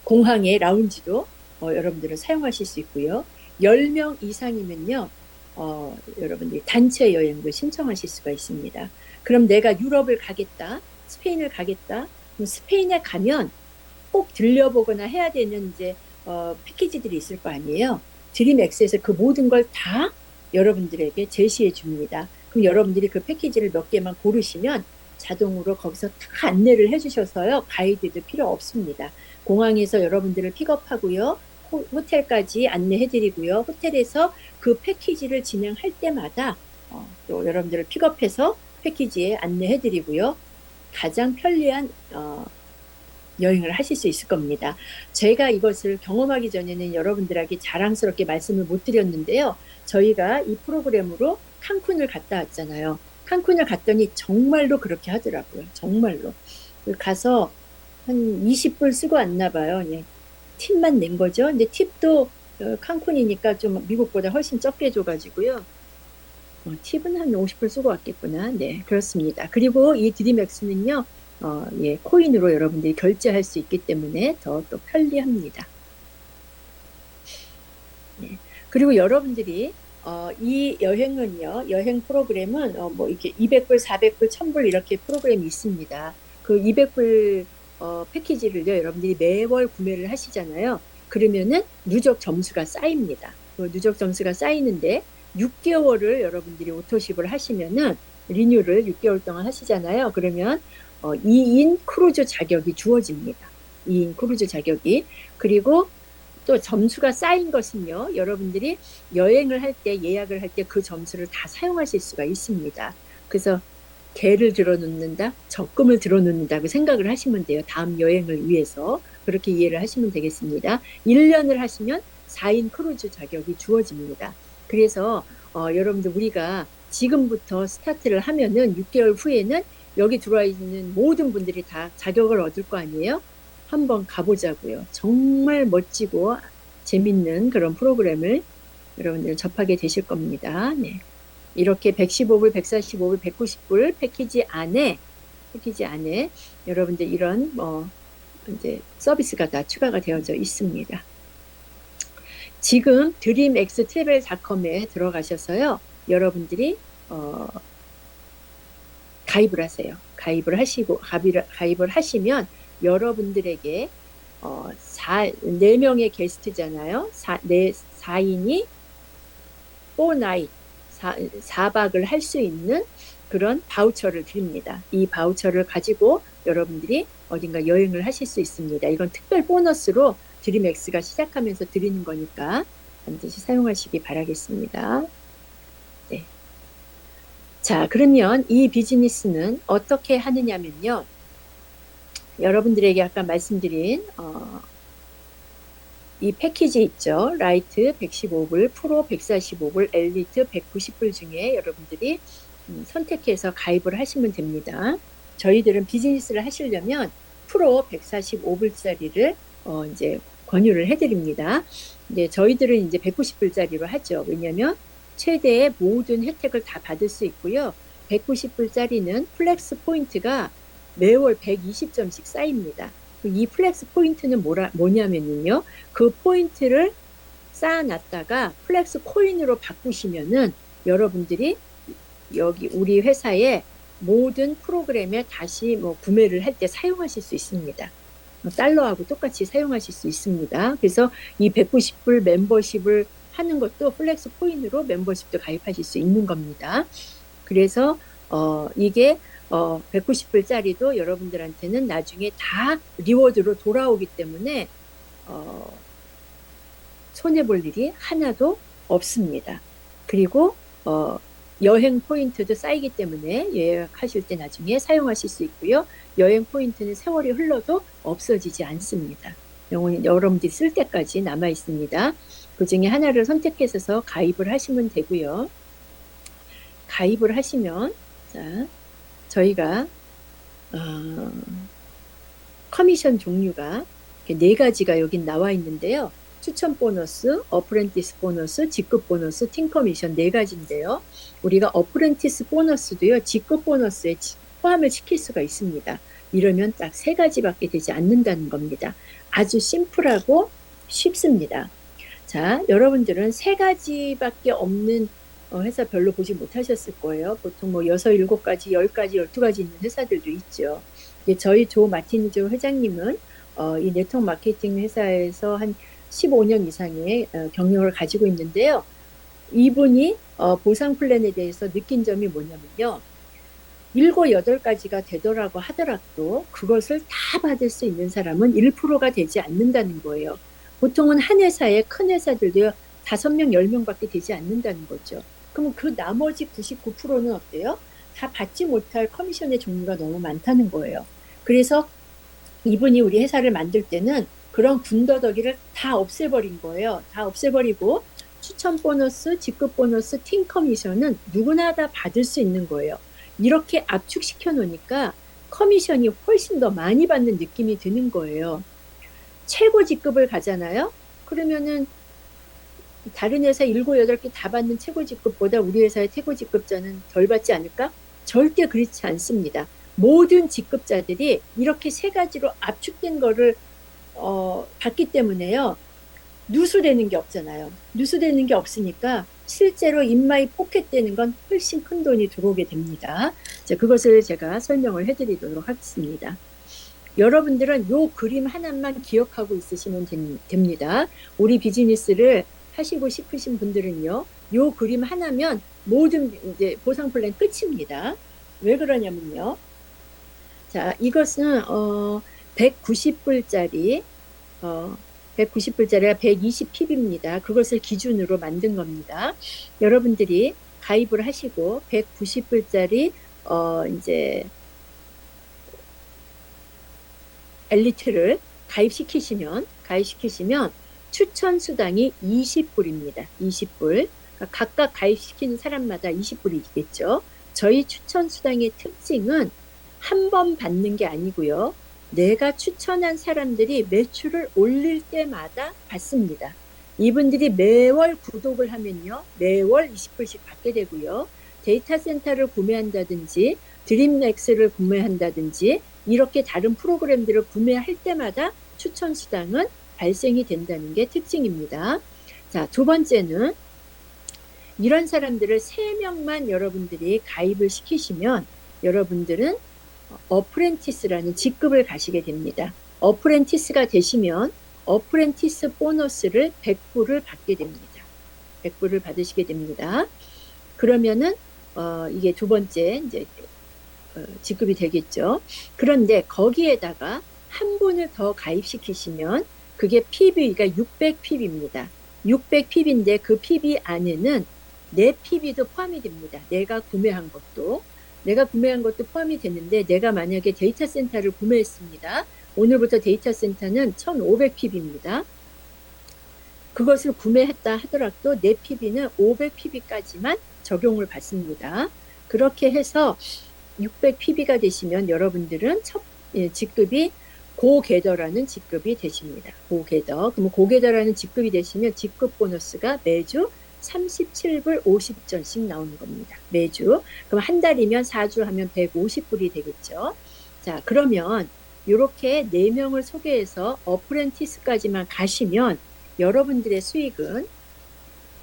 공항의 라운지도 여러분들은 사용하실 수 있고요. 10명 이상이면요. 여러분들이 단체 여행도 신청하실 수가 있습니다. 그럼 내가 유럽을 가겠다, 스페인을 가겠다. 그럼 스페인에 가면 꼭 들려보거나 해야 되는 이제 패키지들이 있을 거 아니에요. 드림엑스에서 그 모든 걸 다 여러분들에게 제시해 줍니다. 그럼 여러분들이 그 패키지를 몇 개만 고르시면 자동으로 거기서 다 안내를 해주셔서요. 가이드도 필요 없습니다. 공항에서 여러분들을 픽업하고요. 호텔까지 안내해드리고요. 호텔에서 그 패키지를 진행할 때마다 또 여러분들을 픽업해서 패키지에 안내해드리고요. 가장 편리한 여행을 하실 수 있을 겁니다. 제가 이것을 경험하기 전에는 여러분들에게 자랑스럽게 말씀을 못 드렸는데요. 저희가 이 프로그램으로 칸쿤을 갔다 왔잖아요. 칸쿤을 갔더니 정말로 그렇게 하더라고요. 정말로. 가서 한 20불 쓰고 왔나 봐요. 예. 팁만 낸 거죠. 근데 팁도 칸쿤이니까 좀 미국보다 훨씬 적게 줘가지고요. 팁은 한 50불 쓰고 왔겠구나. 네, 그렇습니다. 그리고 이 드림엑스는요, 예, 코인으로 여러분들이 결제할 수 있기 때문에 더 또 편리합니다. 네. 그리고 여러분들이 이 여행은요, 여행 프로그램은 뭐 이렇게 200불, 400불, 1000불 이렇게 프로그램이 있습니다. 그 200불 패키지를요, 여러분들이 매월 구매를 하시잖아요. 그러면은 누적 점수가 쌓입니다. 그 누적 점수가 쌓이는데 6개월을 여러분들이 오토십을 하시면은 리뉴를 6개월 동안 하시잖아요. 그러면 2인 크루즈 자격이 주어집니다. 2인 크루즈 자격이. 그리고 또 점수가 쌓인 것은요, 여러분들이 여행을 할 때, 예약을 할 때 그 점수를 다 사용하실 수가 있습니다. 그래서 개를 들어놓는다, 적금을 들어놓는다고 생각을 하시면 돼요. 다음 여행을 위해서. 그렇게 이해를 하시면 되겠습니다. 1년을 하시면 4인 크루즈 자격이 주어집니다. 그래서 여러분들 우리가 지금부터 스타트를 하면은 6개월 후에는 여기 들어와 있는 모든 분들이 다 자격을 얻을 거 아니에요? 한번 가보자고요. 정말 멋지고 재밌는 그런 프로그램을 여러분들 접하게 되실 겁니다. 네. 이렇게 115불, 145불, 190불 패키지 안에 여러분들 이런 이제 서비스가 다 추가가 되어져 있습니다. 지금 드림엑스트래벨닷컴에 들어가셔서요. 여러분들이 가입을 하세요. 가입을 하시면 여러분들에게 4명의 게스트잖아요. 4인이 4나잇 4박을 할 수 있는 그런 바우처를 드립니다. 이 바우처를 가지고 여러분들이 어딘가 여행을 하실 수 있습니다. 이건 특별 보너스로 드림엑스가 시작하면서 드리는 거니까 반드시 사용하시기 바라겠습니다. 네. 자, 그러면 이 비즈니스는 어떻게 하느냐면요. 여러분들에게 아까 말씀드린 이 패키지 있죠. 라이트 115불, 프로 145불, 엘리트 190불 중에 여러분들이 선택해서 가입을 하시면 됩니다. 저희들은 비즈니스를 하시려면 프로 145불짜리를 이제 권유를 해드립니다. 이제 저희들은 이제 190불짜리로 하죠. 왜냐하면 최대의 모든 혜택을 다 받을 수 있고요. 190불짜리는 플렉스 포인트가 매월 120점씩 쌓입니다. 이 플렉스 포인트는 뭐냐면요. 그 포인트를 쌓아놨다가 플렉스 코인으로 바꾸시면은 여러분들이 여기 우리 회사의 모든 프로그램에 다시 뭐 구매를 할 때 사용하실 수 있습니다. 달러하고 똑같이 사용하실 수 있습니다. 그래서 이 190불 멤버십을 하는 것도 플렉스 코인으로 멤버십도 가입하실 수 있는 겁니다. 그래서 이게 190불짜리도 여러분들한테는 나중에 다 리워드로 돌아오기 때문에 손해볼 일이 하나도 없습니다. 그리고 여행 포인트도 쌓이기 때문에 예약하실 때 나중에 사용하실 수 있고요. 여행 포인트는 세월이 흘러도 없어지지 않습니다. 영원히 여러분들이 쓸 때까지 남아 있습니다. 그 중에 하나를 선택해서 가입을 하시면 되고요. 가입을 하시면 자, 저희가 커미션 종류가 4가지가 여기 나와 있는데요. 추천 보너스, 어프렌티스 보너스, 직급 보너스, 팀 커미션 4가지인데요. 우리가 어프렌티스 보너스도요. 직급 보너스에 포함을 시킬 수가 있습니다. 이러면 딱 3가지밖에 되지 않는다는 겁니다. 아주 심플하고 쉽습니다. 자, 여러분들은 3가지밖에 없는 회사 별로 보지 못하셨을 거예요. 보통 뭐 6, 7가지, 10가지, 12가지 있는 회사들도 있죠. 저희 조 마티니조 회장님은 이 네트워크 마케팅 회사에서 한 15년 이상의 경력을 가지고 있는데요. 이분이 보상 플랜에 대해서 느낀 점이 뭐냐면요. 7, 8가지가 되더라고 하더라도 그것을 다 받을 수 있는 사람은 1%가 되지 않는다는 거예요. 보통은 한 회사에 큰 회사들도요. 5명, 10명밖에 되지 않는다는 거죠. 그럼 그 나머지 99%는 어때요? 다 받지 못할 커미션의 종류가 너무 많다는 거예요. 그래서 이분이 우리 회사를 만들 때는 그런 군더더기를 다 없애버린 거예요. 다 없애버리고 추천 보너스, 직급 보너스, 팀 커미션은 누구나 다 받을 수 있는 거예요. 이렇게 압축시켜 놓으니까 커미션이 훨씬 더 많이 받는 느낌이 드는 거예요. 최고 직급을 가잖아요. 그러면은 다른 회사 7, 8개 다 받는 최고 직급보다 우리 회사의 최고 직급자는 덜 받지 않을까? 절대 그렇지 않습니다. 모든 직급자들이 이렇게 3가지로 압축된 거를 받기 때문에요. 누수되는 게 없잖아요. 누수되는 게 없으니까 실제로 인마이 포켓되는 건 훨씬 큰 돈이 들어오게 됩니다. 자, 그것을 제가 설명을 해드리도록 하겠습니다. 여러분들은 요 그림 하나만 기억하고 있으시면 됩니다. 우리 비즈니스를 하시고 싶으신 분들은요, 요 그림 하나면 모든 이제 보상 플랜 끝입니다. 왜 그러냐면요. 자, 이것은 190불짜리 190불짜리가 120핍입니다. 그것을 기준으로 만든 겁니다. 여러분들이 가입을 하시고 190불짜리 이제 엘리트를 가입시키시면 추천 수당이 20불입니다. 20불. 그러니까 각각 가입시키는 사람마다 20불이겠죠. 저희 추천 수당의 특징은 한 번 받는 게 아니고요. 내가 추천한 사람들이 매출을 올릴 때마다 받습니다. 이분들이 매월 구독을 하면요. 매월 20불씩 받게 되고요. 데이터 센터를 구매한다든지 드림맥스를 구매한다든지 이렇게 다른 프로그램들을 구매할 때마다 추천 수당은 발생이 된다는 게 특징입니다. 자, 두 번째는 이런 사람들을 3명만 여러분들이 가입을 시키시면 여러분들은 어프렌티스라는 직급을 가시게 됩니다. 어프렌티스가 되시면 어프렌티스 보너스를 100불을 받게 됩니다. 100불을 받으시게 됩니다. 그러면은 이게 두 번째 이제 직급이 되겠죠. 그런데 거기에다가 한 분을 더 가입시키시면 그게 PB가 600PB입니다. 600PB인데 그 PB 안에는 내 PB도 포함이 됩니다. 내가 구매한 것도 포함이 되는데 내가 만약에 데이터 센터를 구매했습니다. 오늘부터 데이터 센터는 1500PB입니다. 그것을 구매했다 하더라도 내 PB는 500PB까지만 적용을 받습니다. 그렇게 해서 600PB가 되시면 여러분들은 첫 직급이 고게더라는 직급이 되십니다. 고게더. 그럼 고게더라는 직급이 되시면 직급 보너스가 매주 37불 50전씩 나오는 겁니다. 매주. 그럼 한 달이면 4주 하면 150불이 되겠죠. 자, 그러면 이렇게 4명을 소개해서 어프렌티스까지만 가시면 여러분들의 수익은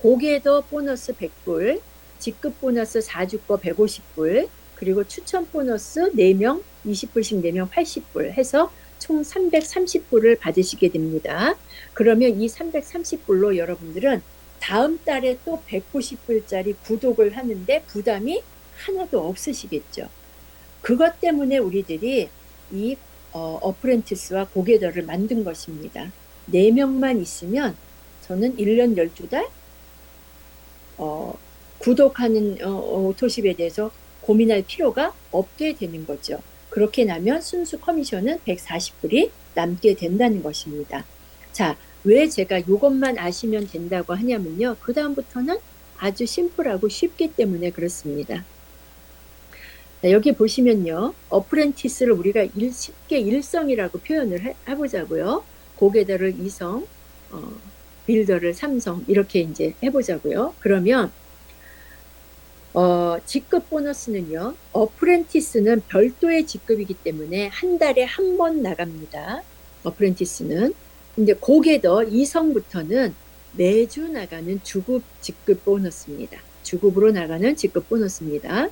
고게더 보너스 100불, 직급 보너스 4주 거 150불, 그리고 추천 보너스 4명 20불씩 4명 80불 해서 총 330불을 받으시게 됩니다. 그러면 이 330불로 여러분들은 다음 달에 또 190불짜리 구독을 하는데 부담이 하나도 없으시겠죠. 그것 때문에 우리들이 이 어프렌티스와 고게더를 만든 것입니다. 4명만 있으면 저는 1년 12달 구독하는 오토십에 대해서 고민할 필요가 없게 되는 거죠. 그렇게 나면 순수 커미션은 140불이 남게 된다는 것입니다. 자, 왜 제가 이것만 아시면 된다고 하냐면요. 그 다음부터는 아주 심플하고 쉽기 때문에 그렇습니다. 자, 여기 보시면요. 어프렌티스를 우리가 쉽게 일성이라고 표현을 해보자고요. 고게더를 2성, 빌더를 3성 이렇게 이제 해보자고요. 그러면 직급 보너스는요. 어프렌티스는 별도의 직급이기 때문에 한 달에 한 번 나갑니다. 어프렌티스는. 근데 고게더 2성부터는 매주 나가는 주급 직급 보너스입니다. 주급으로 나가는 직급 보너스입니다.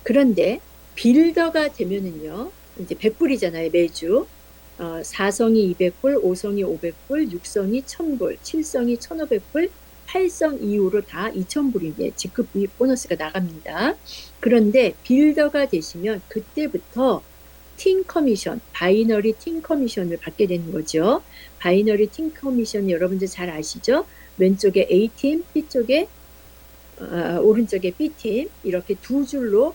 그런데 빌더가 되면은요, 이제 100불이잖아요, 매주. 4성이 200불, 5성이 500불, 6성이 1000불, 7성이 1500불, 8성 이후로 다 2000불이 직급 보너스가 나갑니다. 그런데 빌더가 되시면 그때부터 팀 커미션, 바이너리 팀 커미션을 받게 되는 거죠. 바이너리 팀 커미션 여러분들 잘 아시죠? 왼쪽에 A팀, 오른쪽에 B팀 이렇게 두 줄로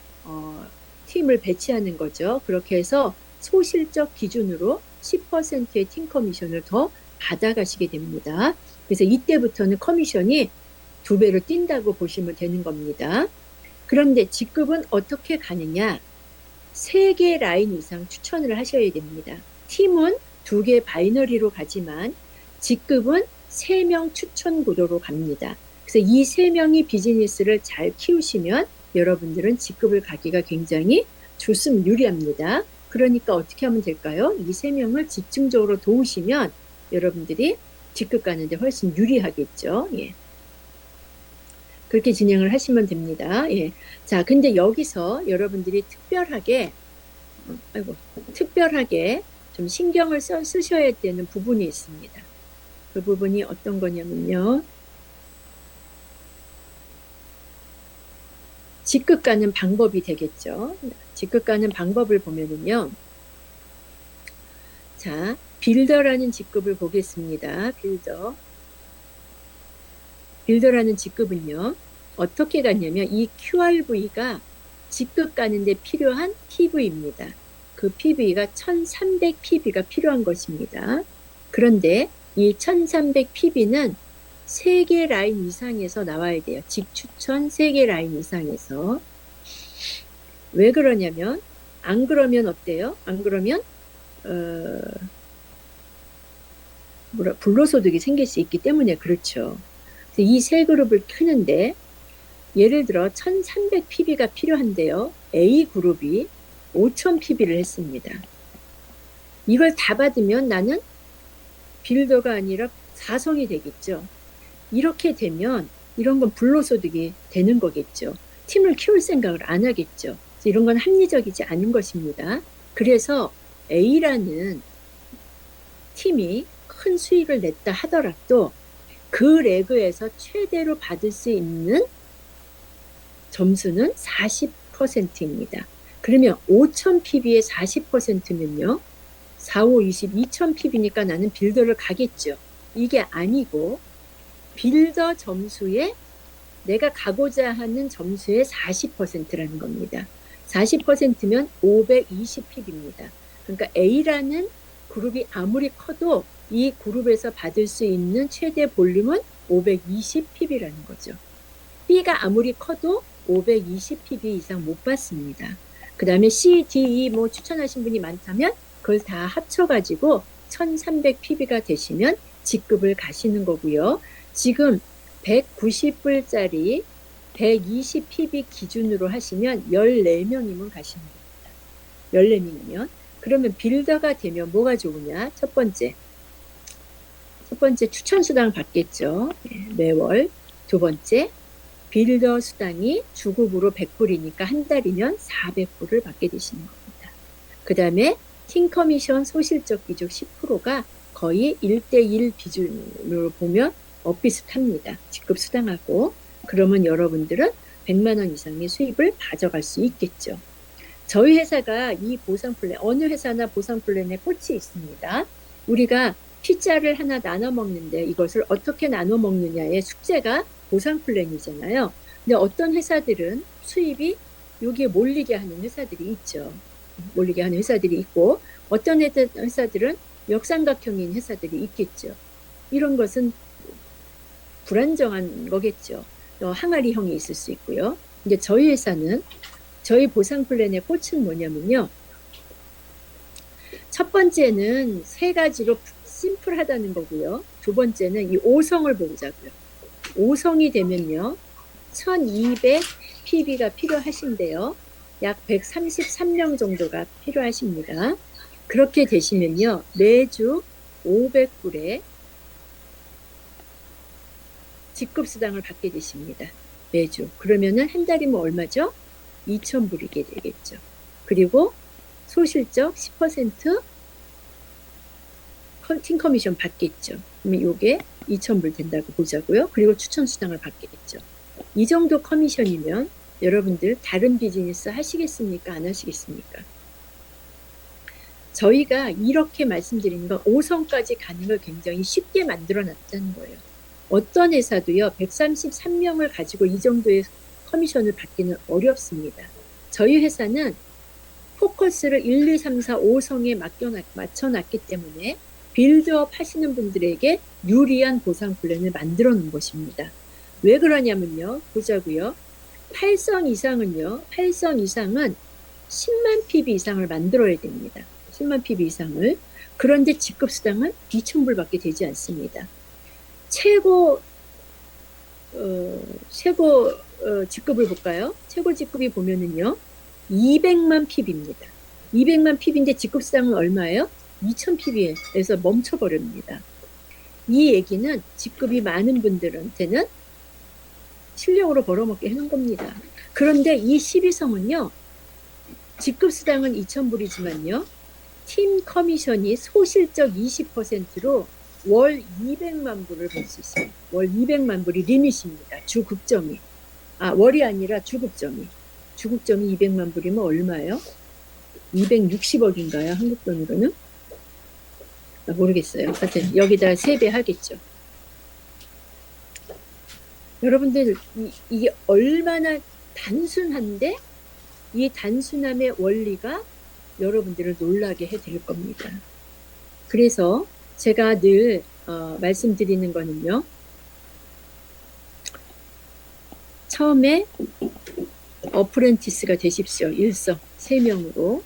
팀을 배치하는 거죠. 그렇게 해서 소실적 기준으로 10%의 팀 커미션을 더 받아가시게 됩니다. 그래서 이때부터는 커미션이 2배로 뛴다고 보시면 되는 겁니다. 그런데 직급은 어떻게 가느냐? 3개 라인 이상 추천을 하셔야 됩니다. 팀은 2개 바이너리로 가지만 직급은 3명 추천 구도로 갑니다. 그래서 이 3명이 비즈니스를 잘 키우시면 여러분들은 직급을 가기가 굉장히 좋습니다. 유리합니다. 그러니까 어떻게 하면 될까요? 이 3명을 집중적으로 도우시면 여러분들이 직급 가는데 훨씬 유리하겠죠. 예. 그렇게 진행을 하시면 됩니다. 예. 자, 근데 여기서 여러분들이 특별하게 좀 신경을 쓰셔야 되는 부분이 있습니다. 그 부분이 어떤 거냐면요. 직급 가는 방법이 되겠죠. 직급 가는 방법을 보면은요. 자, 빌더라는 직급을 보겠습니다. 빌더라는 직급은요. 어떻게 갔냐면 이 QRV가 직급 가는데 필요한 PV입니다. 그 PV가 1300 PV가 필요한 것입니다. 그런데 이 1300 PV는 3개 라인 이상에서 나와야 돼요. 직추천 3개 라인 이상에서. 왜 그러냐면 안 그러면 어때요? 안 그러면 불로소득이 생길 수 있기 때문에 그렇죠. 이 세 그룹을 크는데 예를 들어 1300 PB가 필요한데요. A그룹이 5000 PB를 했습니다. 이걸 다 받으면 나는 빌더가 아니라 4성이 되겠죠. 이렇게 되면 이런 건 불로소득이 되는 거겠죠. 팀을 키울 생각을 안 하겠죠. 이런 건 합리적이지 않은 것입니다. 그래서 A라는 팀이 큰 수익을 냈다 하더라도 그 레그에서 최대로 받을 수 있는 점수는 40%입니다. 그러면 5000 PB의 40%면요. 4, 5, 20, 2000 PB니까 나는 빌더를 가겠죠. 이게 아니고 빌더 점수에 내가 가고자 하는 점수의 40%라는 겁니다. 40%면 520 PB입니다. 그러니까 A라는 그룹이 아무리 커도 이 그룹에서 받을 수 있는 최대 볼륨은 520 PB라는 거죠. B가 아무리 커도 520 PB 이상 못 받습니다. 그 다음에 C, D, E 뭐 추천하신 분이 많다면 그걸 다 합쳐가지고 1300 PB가 되시면 직급을 가시는 거고요. 지금 190불짜리 120 PB 기준으로 하시면 14명이면 가시는 겁니다. 14명이면. 그러면 빌더가 되면 뭐가 좋으냐? 첫 번째 추천 수당을 받겠죠. 매월. 두 번째, 빌더 수당이 주급으로 100불이니까 한 달이면 400불을 받게 되시는 겁니다. 그 다음에 팀 커미션 소실적 비중 10%가 거의 1대1 비중으로 보면 비슷합니다. 직급 수당하고. 그러면 여러분들은 100만 원 이상의 수입을 가져갈 수 있겠죠. 저희 회사가 이 보상 플랜, 어느 회사나 보상 플랜에 꽂혀 있습니다. 우리가 피자를 하나 나눠 먹는데 이것을 어떻게 나눠 먹느냐의 숙제가 보상 플랜이잖아요. 근데 어떤 회사들은 수입이 여기에 몰리게 하는 회사들이 있죠. 몰리게 하는 회사들이 있고 어떤 회사들은 역삼각형인 회사들이 있겠죠. 이런 것은 불안정한 거겠죠. 항아리형이 있을 수 있고요. 근데 저희 회사는 저희 보상 플랜의 꽃은 뭐냐면요. 첫 번째는 3가지로 심플하다는 거고요. 두 번째는 이 5성을 보자고요. 5성이 되면요. 1200 PB가 필요하신데요. 약 133명 정도가 필요하십니다. 그렇게 되시면요. 매주 500불에 직급수당을 받게 되십니다. 매주. 그러면은 한 달이면 얼마죠? 2,000불이게 되겠죠. 그리고 소실적 10% 팀 커미션 받겠죠. 그러면 요게 2,000불 된다고 보자고요. 그리고 추천수당을 받겠죠. 이 정도 커미션이면 여러분들 다른 비즈니스 하시겠습니까? 안 하시겠습니까? 저희가 이렇게 말씀드리는 건 5성까지 가는 걸 굉장히 쉽게 만들어 놨다는 거예요. 어떤 회사도요, 133명을 가지고 이 정도의 커미션을 받기는 어렵습니다. 저희 회사는 포커스를 1, 2, 3, 4, 5성에 맞춰놨기 때문에 빌드업 하시는 분들에게 유리한 보상 플랜을 만들어 놓은 것입니다. 왜 그러냐면요, 보자고요. 8성 이상은요, 8성 이상은 10만 PB 이상을 만들어야 됩니다. 10만 PB 이상을. 그런데 직급수당은 2,000불 밖에 되지 않습니다. 최고 직급을 볼까요? 최고 직급이 보면은요, 200만 PB입니다. 200만 PB인데 직급수당은 얼마예요? 2,000 PB에서 멈춰버립니다. 이 얘기는 직급이 많은 분들한테는 실력으로 벌어먹게 해놓은 겁니다. 그런데 이 12성은요, 직급수당은 2,000불이지만요, 팀 커미션이 소실적 20%로 월 200만 불을 벌 수 있어요. 월 200만 불이 리밋입니다. 주급점이. 월이 아니라 주급점이. 주급점이 200만 불이면 얼마예요? 260억인가요? 한국 돈으로는? 모르겠어요. 하여튼 여기다 3배 하겠죠. 여러분들 이게 얼마나 단순한데 이 단순함의 원리가 여러분들을 놀라게 해드릴 겁니다. 그래서 제가 늘 말씀드리는 거는요. 처음에 어프렌티스가 되십시오. 1성 3명으로.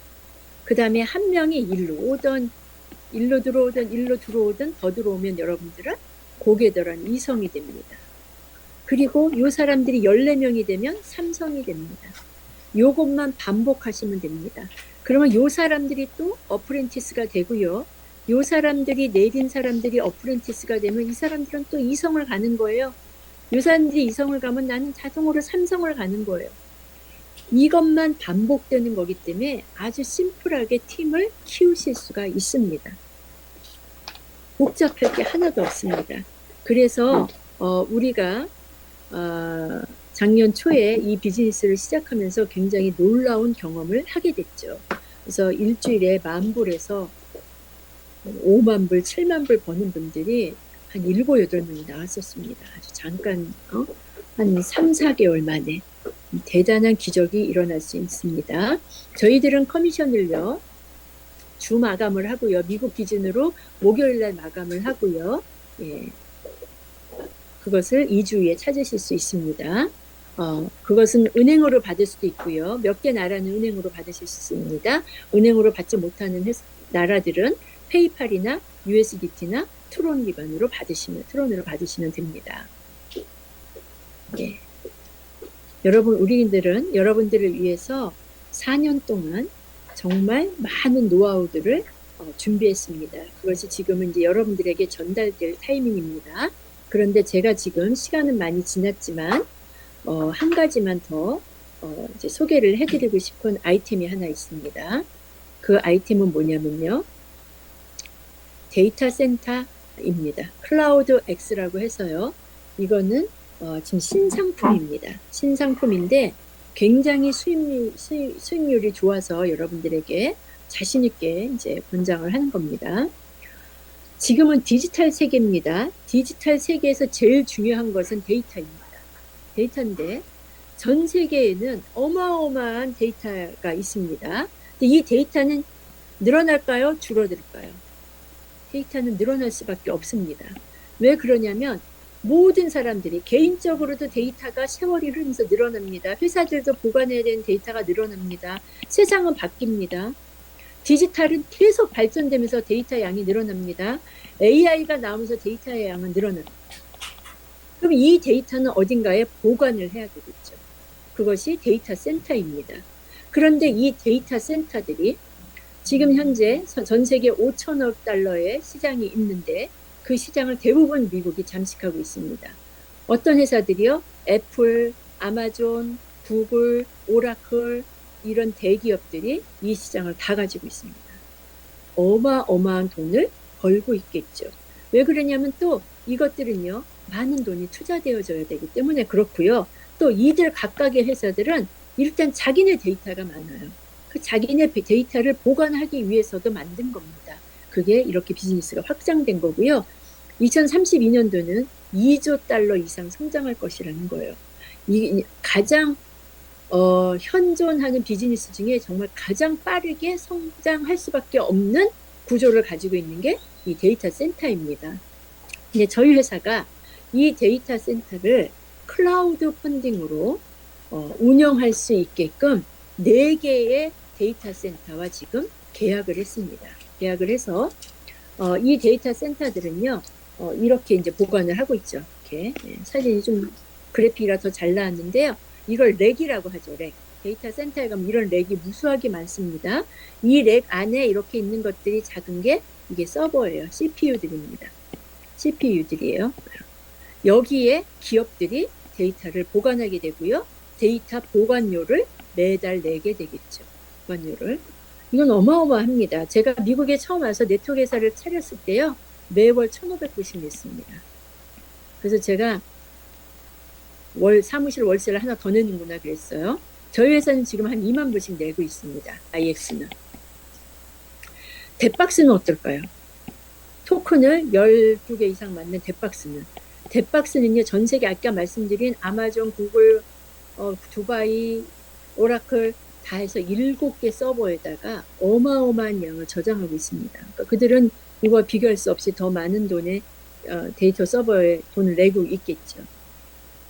그 다음에 한 명이 일로 들어오든 더 들어오면 여러분들은 고개더란 2성이 됩니다. 그리고 요 사람들이 14명이 되면 3성이 됩니다. 요것만 반복하시면 됩니다. 그러면 요 사람들이 또 어프렌티스가 되고요. 요 사람들이 내린 사람들이 어프렌티스가 되면 이 사람들은 또 2성을 가는 거예요. 요 사람들이 2성을 가면 나는 자동으로 3성을 가는 거예요. 이것만 반복되는 거기 때문에 아주 심플하게 팀을 키우실 수가 있습니다. 복잡할 게 하나도 없습니다. 그래서 우리가 작년 초에 이 비즈니스를 시작하면서 굉장히 놀라운 경험을 하게 됐죠. 그래서 일주일에 10,000불에서 50,000불, 70,000불 버는 분들이 한 7, 8명이 나왔었습니다. 아주 잠깐 한 3, 4개월 만에 대단한 기적이 일어날 수 있습니다. 저희들은 커미션을요, 주 마감을 하고요. 미국 기준으로 목요일날 마감을 하고요. 예. 그것을 2주 후에 찾으실 수 있습니다. 그것은 은행으로 받을 수도 있고요. 몇 개 나라는 은행으로 받으실 수 있습니다. 은행으로 받지 못하는 나라들은 페이팔이나 USDT나 트론으로 받으시면 됩니다. 예. 여러분, 우리들은 여러분들을 위해서 4년 동안 정말 많은 노하우들을 준비했습니다. 그것이 지금은 이제 여러분들에게 전달될 타이밍입니다. 그런데 제가 지금 시간은 많이 지났지만 한 가지만 더 이제 소개를 해드리고 싶은 아이템이 하나 있습니다. 그 아이템은 뭐냐면요, 데이터 센터입니다. 클라우드 X라고 해서요. 이거는 지금 신상품입니다. 신상품인데 굉장히 수익률이 좋아서 여러분들에게 자신 있게 이제 권장을 하는 겁니다. 지금은 디지털 세계입니다. 디지털 세계에서 제일 중요한 것은 데이터입니다. 데이터인데 전 세계에는 어마어마한 데이터가 있습니다. 근데 이 데이터는 늘어날까요? 줄어들까요? 데이터는 늘어날 수밖에 없습니다. 왜 그러냐면 모든 사람들이 개인적으로도 데이터가 세월이 흐르면서 늘어납니다. 회사들도 보관해야 되는 데이터가 늘어납니다. 세상은 바뀝니다. 디지털은 계속 발전되면서 데이터 양이 늘어납니다. AI가 나오면서 데이터의 양은 늘어납니다. 그럼 이 데이터는 어딘가에 보관을 해야 되겠죠. 그것이 데이터 센터입니다. 그런데 이 데이터 센터들이 지금 현재 전 세계 5천억 달러의 시장이 있는데 그 시장을 대부분 미국이 잠식하고 있습니다. 어떤 회사들이요? 애플, 아마존, 구글, 오라클 이런 대기업들이 이 시장을 다 가지고 있습니다. 어마어마한 돈을 벌고 있겠죠. 왜 그러냐면 또 이것들은요, 많은 돈이 투자되어져야 되기 때문에 그렇고요. 또 이들 각각의 회사들은 일단 자기네 데이터가 많아요. 그 자기네 데이터를 보관하기 위해서도 만든 겁니다. 그게 이렇게 비즈니스가 확장된 거고요. 2032년도는 2조 달러 이상 성장할 것이라는 거예요. 이 가장 현존하는 비즈니스 중에 정말 가장 빠르게 성장할 수밖에 없는 구조를 가지고 있는 게 이 데이터 센터입니다. 근데 저희 회사가 이 데이터 센터를 클라우드 펀딩으로 운영할 수 있게끔 4개의 데이터 센터와 지금 계약을 했습니다. 계약을 해서 이 데이터 센터들은요, 이렇게 이제 보관을 하고 있죠. 이렇게 사진이 좀 그래픽이라 더 잘 나왔는데요. 이걸 렉이라고 하죠. 렉. 데이터 센터에 가면 이런 렉이 무수하게 많습니다. 이 렉 안에 이렇게 있는 것들이 작은 게 이게 서버예요. CPU들입니다. CPU들이에요. 여기에 기업들이 데이터를 보관하게 되고요. 데이터 보관료를 매달 내게 되겠죠. 보관료를. 이건 어마어마합니다. 제가 미국에 처음 와서 네트워크 회사를 차렸을 때요. 매월 1,500불씩 냈습니다. 그래서 제가 사무실 월세를 하나 더 내는구나 그랬어요. 저희 회사는 지금 한 2만 불씩 내고 있습니다. IX는. 뎃박스는 어떨까요? 토큰을 12개 이상 맞는 뎃박스는. 뎃박스는요, 전 세계 아까 말씀드린 아마존, 구글, 두바이, 오라클 다 해서 7개 서버에다가 어마어마한 양을 저장하고 있습니다. 그러니까 그들은 이거와 비교할 수 없이 더 많은 돈의 데이터 서버에 돈을 내고 있겠죠.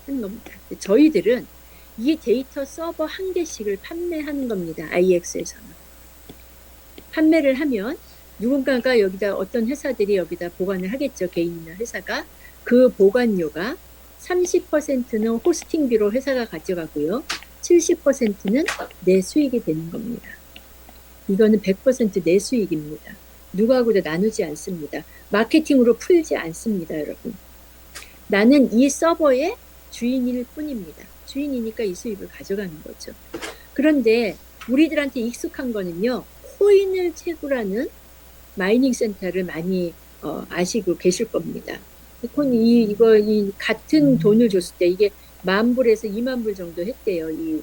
하는 겁니다. 저희들은 이 데이터 서버 한 개씩을 판매하는 겁니다. IX에서는. 판매를 하면 누군가가 여기다 어떤 회사들이 여기다 보관을 하겠죠. 개인이나 회사가. 그 보관료가 30%는 호스팅비로 회사가 가져가고요. 70%는 내 수익이 되는 겁니다. 이거는 100% 내 수익입니다. 누구하고도 나누지 않습니다. 마케팅으로 풀지 않습니다, 여러분. 나는 이 서버의 주인일 뿐입니다. 주인이니까 이 수익을 가져가는 거죠. 그런데 우리들한테 익숙한 거는요, 코인을 채굴하는 마이닝 센터를 많이 아시고 계실 겁니다. 이 같은 돈을 줬을 때 이게 10,000불에서 20,000불 정도 했대요. 이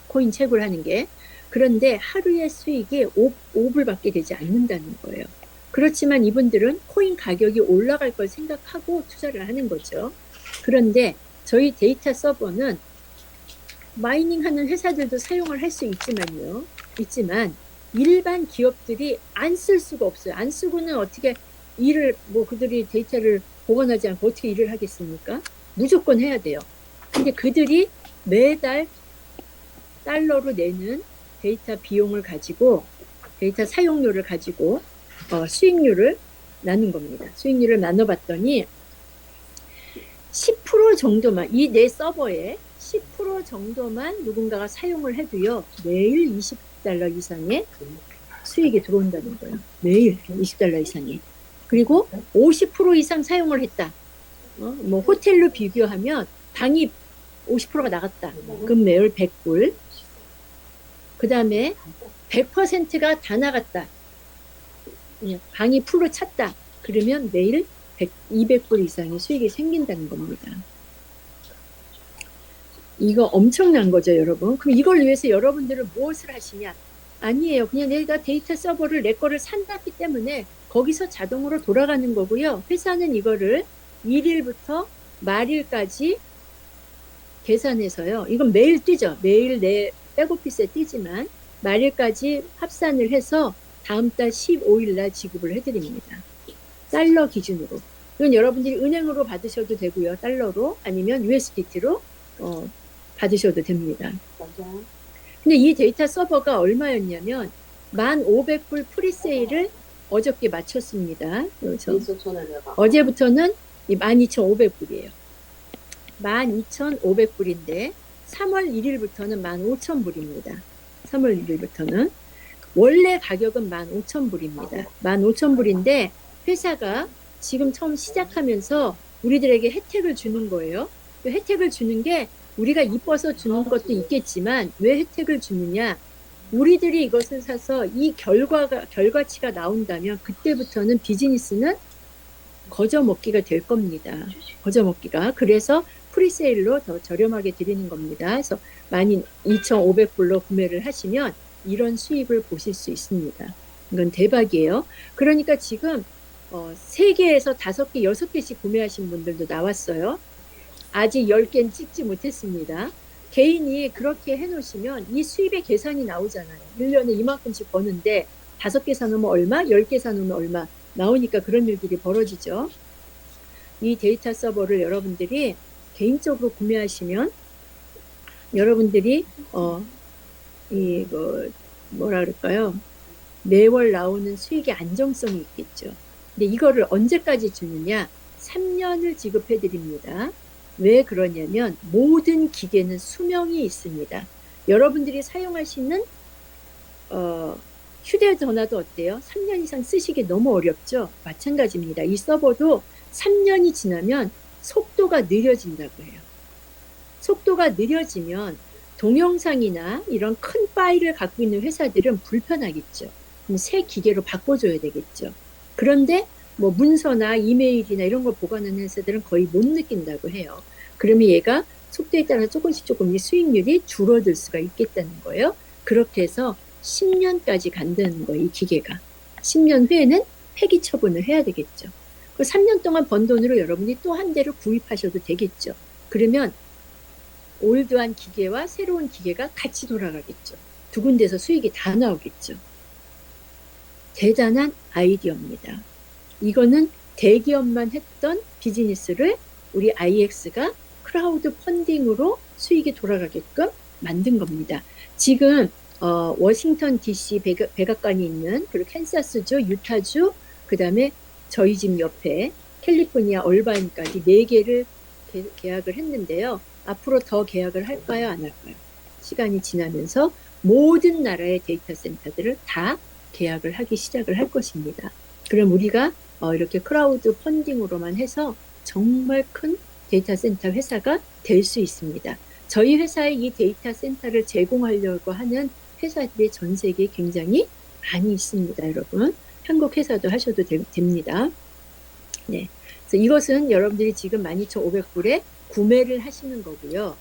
코인 채굴하는 게. 그런데 하루의 수익이 5불밖에 되지 않는다는 거예요. 그렇지만 이분들은 코인 가격이 올라갈 걸 생각하고 투자를 하는 거죠. 그런데 저희 데이터 서버는 마이닝하는 회사들도 사용을 할 수 있지만 일반 기업들이 안 쓸 수가 없어요. 안 쓰고는 어떻게 그들이 데이터를 보관하지 않고 어떻게 일을 하겠습니까? 무조건 해야 돼요. 근데 그들이 매달 달러로 내는 데이터 비용을 가지고, 데이터 사용료를 가지고 수익률을 나눈 겁니다. 수익률을 나눠봤더니 10% 정도만, 이 내 서버에 10% 정도만 누군가가 사용을 해도요, 매일 20달러 이상의 수익이 들어온다는 거예요. 매일 20달러 이상이. 그리고 50% 이상 사용을 했다. 호텔로 비교하면 방이 50%가 나갔다. 그럼 매일 100불. 그 다음에 100%가 다 나갔다. 방이 풀로 찼다. 그러면 매일 200불 이상의 수익이 생긴다는 겁니다. 이거 엄청난 거죠, 여러분. 그럼 이걸 위해서 여러분들은 무엇을 하시냐? 아니에요. 그냥 내가 데이터 서버를 내 거를 산다기 때문에 거기서 자동으로 돌아가는 거고요. 회사는 이거를 1일부터 말일까지 계산해서요. 이건 매일 뛰죠. 매일 내 백오피스에 뛰지만 말일까지 합산을 해서 다음 달 15일 날 지급을 해드립니다. 달러 기준으로. 이건 여러분들이 은행으로 받으셔도 되고요. 달러로 아니면 USDT로 받으셔도 됩니다. 근데 이 데이터 서버가 얼마였냐면 1,500불 프리세일을 어저께 마쳤습니다. 그래서 어제부터는 12,500불이에요. 12,500불인데 3월 1일부터는 15,000불입니다. 3월 1일부터는 원래 가격은 15,000불입니다. 15,000불인데 회사가 지금 처음 시작하면서 우리들에게 혜택을 주는 거예요. 그 혜택을 주는 게 우리가 이뻐서 주는 것도 있겠지만 왜 혜택을 주느냐? 우리들이 이것을 사서 이 결과치가 나온다면 그때부터는 비즈니스는 거저먹기가 될 겁니다. 거저먹기가. 그래서 프리세일로 더 저렴하게 드리는 겁니다. 그래서 12,500불로 구매를 하시면 이런 수입을 보실 수 있습니다. 이건 대박이에요. 그러니까 지금 3개에서 5개, 6개씩 구매하신 분들도 나왔어요. 아직 10개는 찍지 못했습니다. 개인이 그렇게 해놓으시면 이 수입의 계산이 나오잖아요. 1년에 이만큼씩 버는데 5개 사놓으면 얼마? 10개 사놓으면 얼마? 나오니까 그런 일들이 벌어지죠. 이 데이터 서버를 여러분들이 개인적으로 구매하시면 여러분들이 뭐라 그럴까요? 매월 나오는 수익의 안정성이 있겠죠. 근데 이거를 언제까지 주느냐? 3년을 지급해 드립니다. 왜 그러냐면 모든 기계는 수명이 있습니다. 여러분들이 사용하시는 휴대전화도 어때요? 3년 이상 쓰시기 너무 어렵죠? 마찬가지입니다. 이 서버도 3년이 지나면 속도가 느려진다고 해요. 속도가 느려지면 동영상이나 이런 큰 파일을 갖고 있는 회사들은 불편하겠죠. 그럼 새 기계로 바꿔줘야 되겠죠. 그런데 뭐 문서나 이메일이나 이런 걸 보관하는 회사들은 거의 못 느낀다고 해요. 그러면 얘가 속도에 따라 조금씩 수익률이 줄어들 수가 있겠다는 거예요. 그렇게 해서 10년까지 간다는 거예요, 이 기계가. 10년 후에는 폐기 처분을 해야 되겠죠. 그 3년 동안 번 돈으로 여러분이 또 한 대를 구입하셔도 되겠죠. 그러면 올드한 기계와 새로운 기계가 같이 돌아가겠죠. 두 군데서 수익이 다 나오겠죠. 대단한 아이디어입니다. 이거는 대기업만 했던 비즈니스를 우리 IX가 크라우드 펀딩으로 수익이 돌아가게끔 만든 겁니다. 지금 워싱턴 DC 백악관이 있는 그리고 캔사스주, 유타주, 그 다음에 저희 집 옆에 캘리포니아 얼바인까지 4개를 계약을 했는데요. 앞으로 더 계약을 할까요? 안 할까요? 시간이 지나면서 모든 나라의 데이터 센터들을 다 계약을 하기 시작을 할 것입니다. 그럼 우리가 이렇게 크라우드 펀딩으로만 해서 정말 큰 데이터 센터 회사가 될 수 있습니다. 저희 회사에 이 데이터 센터를 제공하려고 하는 회사들이 전 세계에 굉장히 많이 있습니다, 여러분. 한국 회사도 하셔도 됩니다. 네. 그래서 이것은 여러분들이 지금 12,500불에 구매를 하시는 거고요.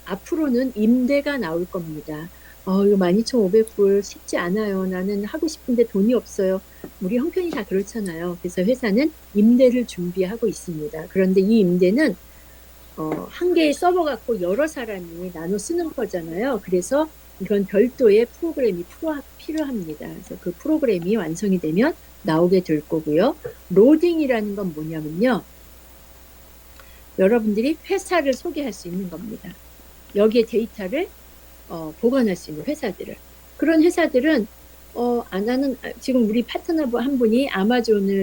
앞으로는 임대가 나올 겁니다. 이거 12,500불 쉽지 않아요. 나는 하고 싶은데 돈이 없어요. 우리 형편이 다 그렇잖아요. 그래서 회사는 임대를 준비하고 있습니다. 그런데 이 임대는 한 개의 서버 갖고 여러 사람이 나눠 쓰는 거잖아요. 그래서 이건 별도의 프로그램이 필요합니다. 그래서 그 프로그램이 완성이 되면 나오게 될 거고요. 로딩이라는 건 뭐냐면요. 여러분들이 회사를 소개할 수 있는 겁니다. 여기에 데이터를 보관할 수 있는 회사들을. 그런 회사들은 나는 지금 우리 파트너 한 분이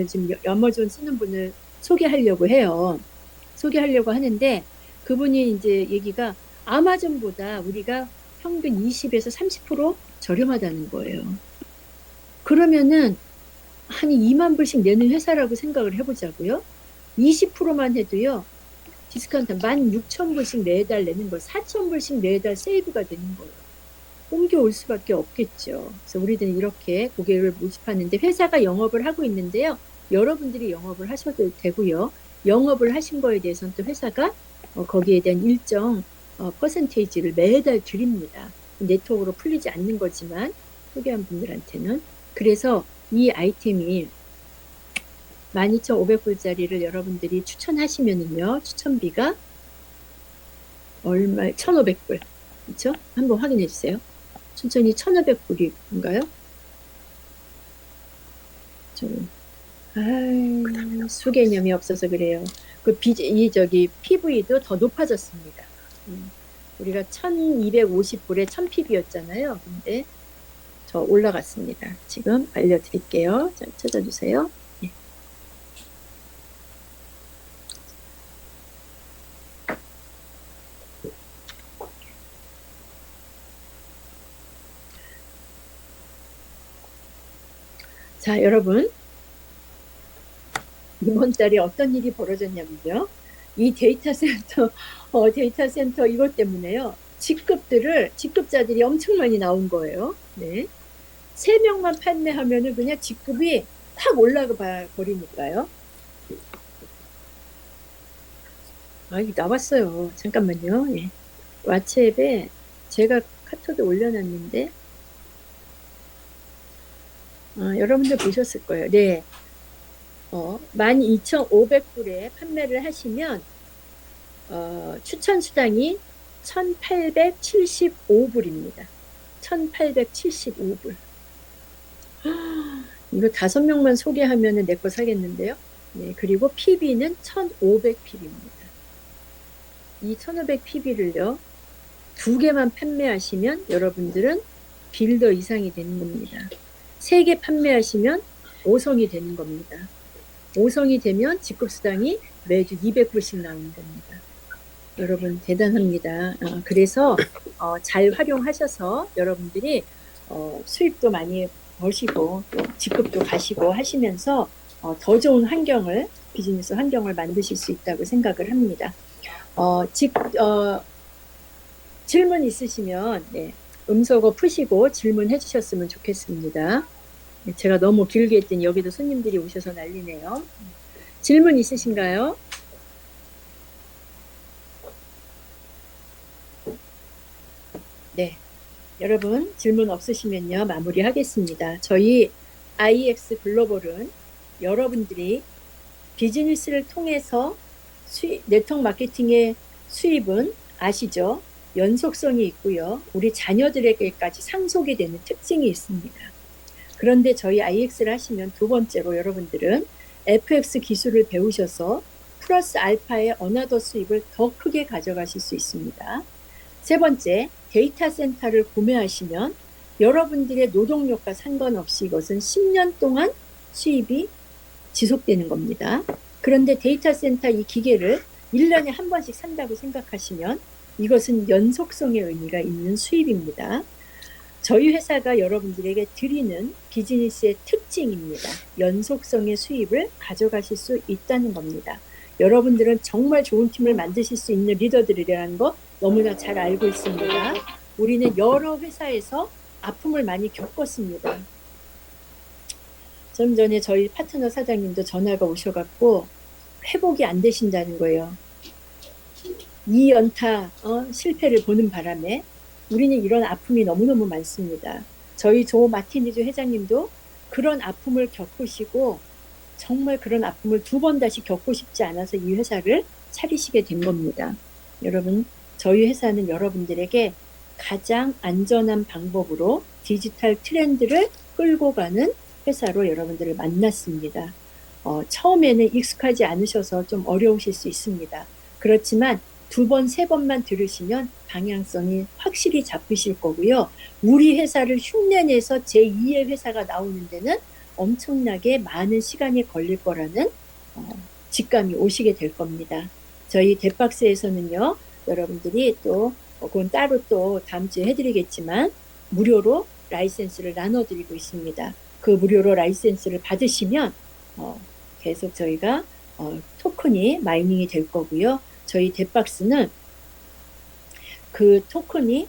지금 아마존 쓰는 분을 소개하려고 해요. 소개하려고 하는데 그분이 이제 얘기가 아마존보다 우리가 평균 20에서 30% 저렴하다는 거예요. 그러면은 한 2만 불씩 내는 회사라고 생각을 해보자고요. 20%만 해도요. 디스카운트 16,000불씩 매달 내는 거, 4,000불씩 매달 세이브가 되는 거예요. 옮겨올 수밖에 없겠죠. 그래서 우리들은 이렇게 고객을 모집하는데 회사가 영업을 하고 있는데요. 여러분들이 영업을 하셔도 되고요. 영업을 하신 거에 대해서는 또 회사가 거기에 대한 일정 퍼센테이지를 매달 드립니다. 네트워크로 풀리지 않는 거지만 소개한 분들한테는. 그래서 이 아이템이 12,500불짜리를 여러분들이 추천하시면은요, 추천비가 얼마, 1,500불. 그렇죠? 한번 확인해 주세요. 추천이 1,500불인가요? 수개념이 없어서 그래요. PV도 더 높아졌습니다. 우리가 1,250불에 1,000pb였잖아요. 근데 더 올라갔습니다. 지금 알려드릴게요. 자, 찾아주세요. 네. 자, 여러분. 이번 달에 어떤 일이 벌어졌냐면요. 이 데이터 센터 이것 때문에요. 직급자들이 엄청 많이 나온 거예요. 네. 3명만 판매하면은 그냥 직급이 확 올라가 버리니까요. 아, 이게 나왔어요. 잠깐만요. 예. 왓츠앱에 제가 카톡에 올려놨는데, 여러분들 보셨을 거예요. 네. 12,500불에 판매를 하시면, 추천 수당이 1,875불입니다. 1,875불. 이거 5명만 소개하면은 내 거 사겠는데요. 네, 그리고 PB는 1,500PB입니다. 이 1,500PB를요, 2개만 판매하시면 여러분들은 빌더 이상이 되는 겁니다. 3개 판매하시면 5성이 되는 겁니다. 5성이 되면 직급수당이 매주 200불씩 나오는 겁니다. 여러분 대단합니다. 그래서 잘 활용하셔서 여러분들이 수입도 많이 버시고 또 직급도 가시고 하시면서 더 좋은 비즈니스 환경을 만드실 수 있다고 생각을 합니다. 질문 있으시면 네, 음소거 푸시고 질문해 주셨으면 좋겠습니다. 제가 너무 길게 했더니 여기도 손님들이 오셔서 난리네요. 질문 있으신가요? 네. 여러분 질문 없으시면요 마무리하겠습니다. 저희 IX 글로벌은 여러분들이 비즈니스를 통해서 네트워크 마케팅의 수입은 아시죠? 연속성이 있고요. 우리 자녀들에게까지 상속이 되는 특징이 있습니다. 그런데 저희 IX를 하시면 두 번째로 여러분들은 FX 기술을 배우셔서 플러스 알파의 어나더 수입을 더 크게 가져가실 수 있습니다. 세 번째, 데이터 센터를 구매하시면 여러분들의 노동력과 상관없이 이것은 10년 동안 수입이 지속되는 겁니다. 그런데 데이터 센터 이 기계를 1년에 한 번씩 산다고 생각하시면 이것은 연속성의 의미가 있는 수입입니다. 저희 회사가 여러분들에게 드리는 비즈니스의 특징입니다. 연속성의 수입을 가져가실 수 있다는 겁니다. 여러분들은 정말 좋은 팀을 만드실 수 있는 리더들이라는 거 너무나 잘 알고 있습니다. 우리는 여러 회사에서 아픔을 많이 겪었습니다. 좀 전에 저희 파트너 사장님도 전화가 오셔갖고 회복이 안 되신다는 거예요. 2연타 실패를 보는 바람에 우리는 이런 아픔이 너무너무 많습니다. 저희 조 마티니즈 회장님도 그런 아픔을 겪으시고 정말 그런 아픔을 2번 다시 겪고 싶지 않아서 이 회사를 차리시게 된 겁니다. 여러분, 저희 회사는 여러분들에게 가장 안전한 방법으로 디지털 트렌드를 끌고 가는 회사로 여러분들을 만났습니다. 처음에는 익숙하지 않으셔서 좀 어려우실 수 있습니다. 그렇지만 2번, 3번만 들으시면 방향성이 확실히 잡히실 거고요. 우리 회사를 흉내내서 제2의 회사가 나오는 데는 엄청나게 많은 시간이 걸릴 거라는 직감이 오시게 될 겁니다. 저희 뎃박스에서는요, 여러분들이 또 그건 따로 또 다음 주에 해드리겠지만 무료로 라이센스를 나눠드리고 있습니다. 그 무료로 라이센스를 받으시면 계속 저희가 토큰이 마이닝이 될 거고요. 저희 뎃박스는 그 토큰이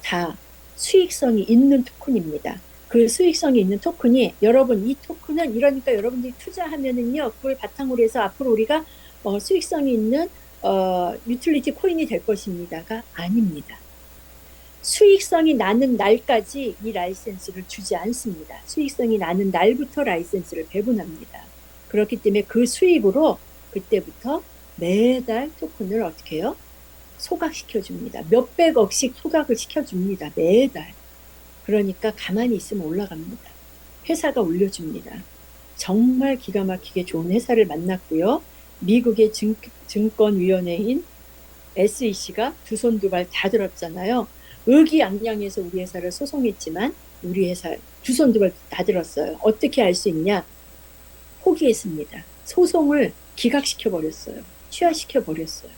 다 수익성이 있는 토큰입니다. 그 수익성이 있는 토큰이 여러분 이 토큰은 이러니까 여러분들이 투자하면은요 그걸 바탕으로 해서 앞으로 우리가 수익성이 있는 유틸리티 코인이 될 것입니다가 아닙니다. 수익성이 나는 날까지 이 라이센스를 주지 않습니다. 수익성이 나는 날부터 라이센스를 배분합니다. 그렇기 때문에 그 수익으로 그때부터 매달 토큰을 어떻게 해요? 소각시켜줍니다. 몇백억씩 소각을 시켜줍니다. 매달. 그러니까 가만히 있으면 올라갑니다. 회사가 올려줍니다. 정말 기가 막히게 좋은 회사를 만났고요. 미국의 증권위원회인 SEC가 두 손 두 발 다 들었잖아요. 의기양양해서 우리 회사를 소송했지만 우리 회사 두 손 두 발 다 들었어요. 어떻게 알 수 있냐? 포기했습니다. 소송을 기각시켜버렸어요. 취하시켜버렸어요.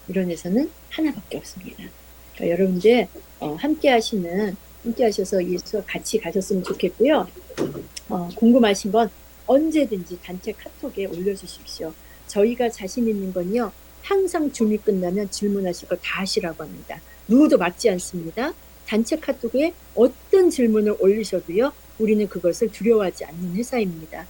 이런 회사는 하나밖에 없습니다. 그러니까 여러분들 함께 하셔서 이 수업 같이 가셨으면 좋겠고요. 궁금하신 건 언제든지 단체 카톡에 올려주십시오. 저희가 자신 있는 건요. 항상 줌이 끝나면 질문하실 거 다 하시라고 합니다. 누구도 막지 않습니다. 단체 카톡에 어떤 질문을 올리셔도요. 우리는 그것을 두려워하지 않는 회사입니다.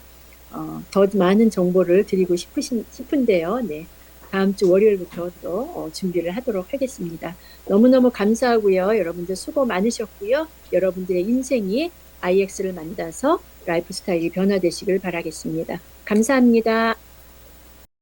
더 많은 정보를 드리고 싶은데요. 네. 다음 주 월요일부터 또 준비를 하도록 하겠습니다. 너무너무 감사하고요. 여러분들 수고 많으셨고요. 여러분들의 인생이 IX를 만나서 라이프 스타일이 변화되시길 바라겠습니다. 감사합니다.